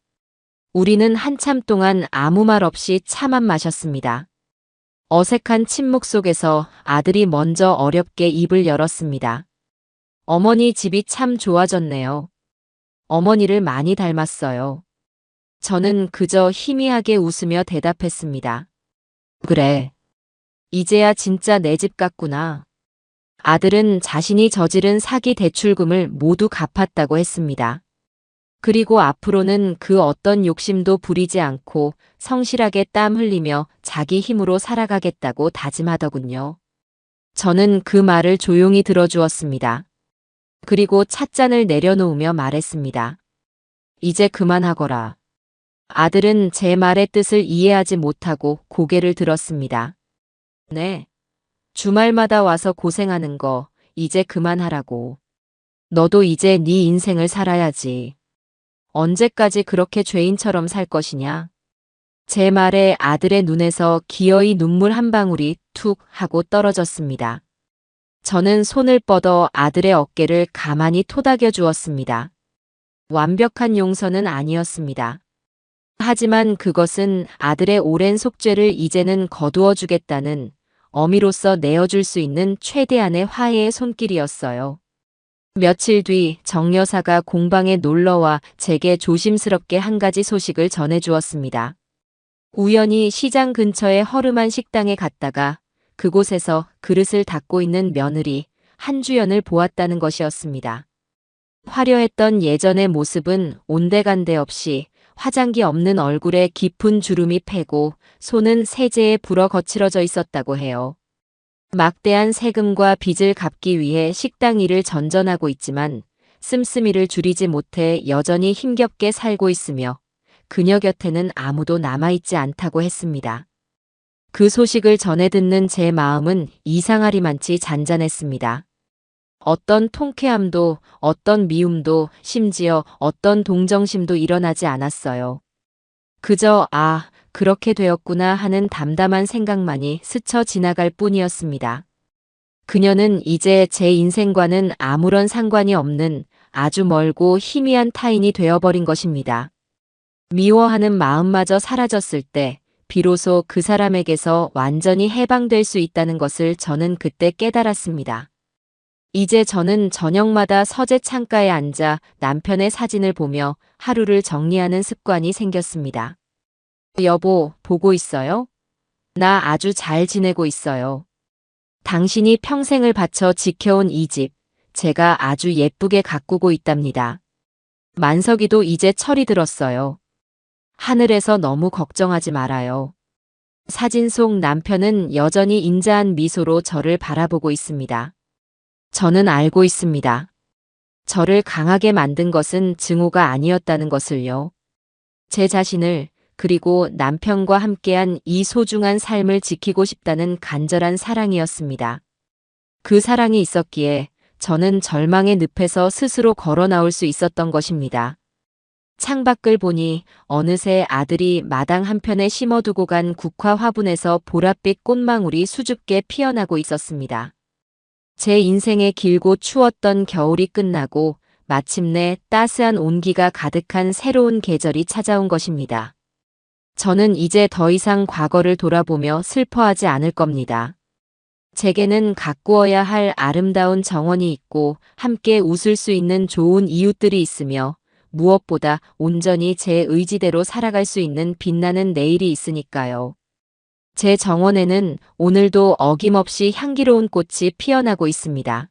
우리는 한참 동안 아무 말 없이 차만 마셨습니다. 어색한 침묵 속에서 아들이 먼저 어렵게 입을 열었습니다. 어머니 집이 참 좋아졌네요. 어머니를 많이 닮았어요. 저는 그저 희미하게 웃으며 대답했습니다. 그래. 이제야 진짜 내 집 같구나. 아들은 자신이 저지른 사기 대출금을 모두 갚았다고 했습니다. 그리고 앞으로는 그 어떤 욕심도 부리지 않고 성실하게 땀 흘리며 자기 힘으로 살아가겠다고 다짐하더군요. 저는 그 말을 조용히 들어주었습니다. 그리고 찻잔을 내려놓으며 말했습니다. 이제 그만하거라. 아들은 제 말의 뜻을 이해하지 못하고 고개를 들었습니다. 네. 주말마다 와서 고생하는 거 이제 그만하라고. 너도 이제 네 인생을 살아야지. 언제까지 그렇게 죄인처럼 살 것이냐? 제 말에 아들의 눈에서 기어이 눈물 한 방울이 툭 하고 떨어졌습니다. 저는 손을 뻗어 아들의 어깨를 가만히 토닥여 주었습니다. 완벽한 용서는 아니었습니다. 하지만 그것은 아들의 오랜 속죄를 이제는 거두어 주겠다는 어미로서 내어줄 수 있는 최대한의 화해의 손길이었어요. 며칠 뒤 정 여사가 공방에 놀러와 제게 조심스럽게 한 가지 소식을 전해주었습니다. 우연히 시장 근처의 허름한 식당에 갔다가 그곳에서 그릇을 닦고 있는 며느리 한주연을 보았다는 것이었습니다. 화려했던 예전의 모습은 온데간데 없이 화장기 없는 얼굴에 깊은 주름이 패고 손은 세제에 불어 거칠어져 있었다고 해요. 막대한 세금과 빚을 갚기 위해 식당 일을 전전하고 있지만 씀씀이를 줄이지 못해 여전히 힘겹게 살고 있으며 그녀 곁에는 아무도 남아있지 않다고 했습니다. 그 소식을 전해 듣는 제 마음은 이상하리만치 잔잔했습니다. 어떤 통쾌함도 어떤 미움도 심지어 어떤 동정심도 일어나지 않았어요. 그저 그렇게 되었구나 하는 담담한 생각만이 스쳐 지나갈 뿐이었습니다. 그녀는 이제 제 인생과는 아무런 상관이 없는 아주 멀고 희미한 타인이 되어버린 것입니다. 미워하는 마음마저 사라졌을 때 비로소 그 사람에게서 완전히 해방될 수 있다는 것을 저는 그때 깨달았습니다. 이제 저는 저녁마다 서재 창가에 앉아 남편의 사진을 보며 하루를 정리하는 습관이 생겼습니다. 여보, 보고 있어요? 나 아주 잘 지내고 있어요. 당신이 평생을 바쳐 지켜온 이 집, 제가 아주 예쁘게 가꾸고 있답니다. 만석이도 이제 철이 들었어요. 하늘에서 너무 걱정하지 말아요. 사진 속 남편은 여전히 인자한 미소로 저를 바라보고 있습니다. 저는 알고 있습니다. 저를 강하게 만든 것은 증오가 아니었다는 것을요. 제 자신을 그리고 남편과 함께한 이 소중한 삶을 지키고 싶다는 간절한 사랑이었습니다. 그 사랑이 있었기에 저는 절망의 늪에서 스스로 걸어 나올 수 있었던 것입니다. 창밖을 보니 어느새 아들이 마당 한편에 심어두고 간 국화 화분에서 보랏빛 꽃망울이 수줍게 피어나고 있었습니다. 제 인생의 길고 추웠던 겨울이 끝나고 마침내 따스한 온기가 가득한 새로운 계절이 찾아온 것입니다. 저는 이제 더 이상 과거를 돌아보며 슬퍼하지 않을 겁니다. 제게는 가꾸어야 할 아름다운 정원이 있고 함께 웃을 수 있는 좋은 이웃들이 있으며 무엇보다 온전히 제 의지대로 살아갈 수 있는 빛나는 내일이 있으니까요. 제 정원에는 오늘도 어김없이 향기로운 꽃이 피어나고 있습니다.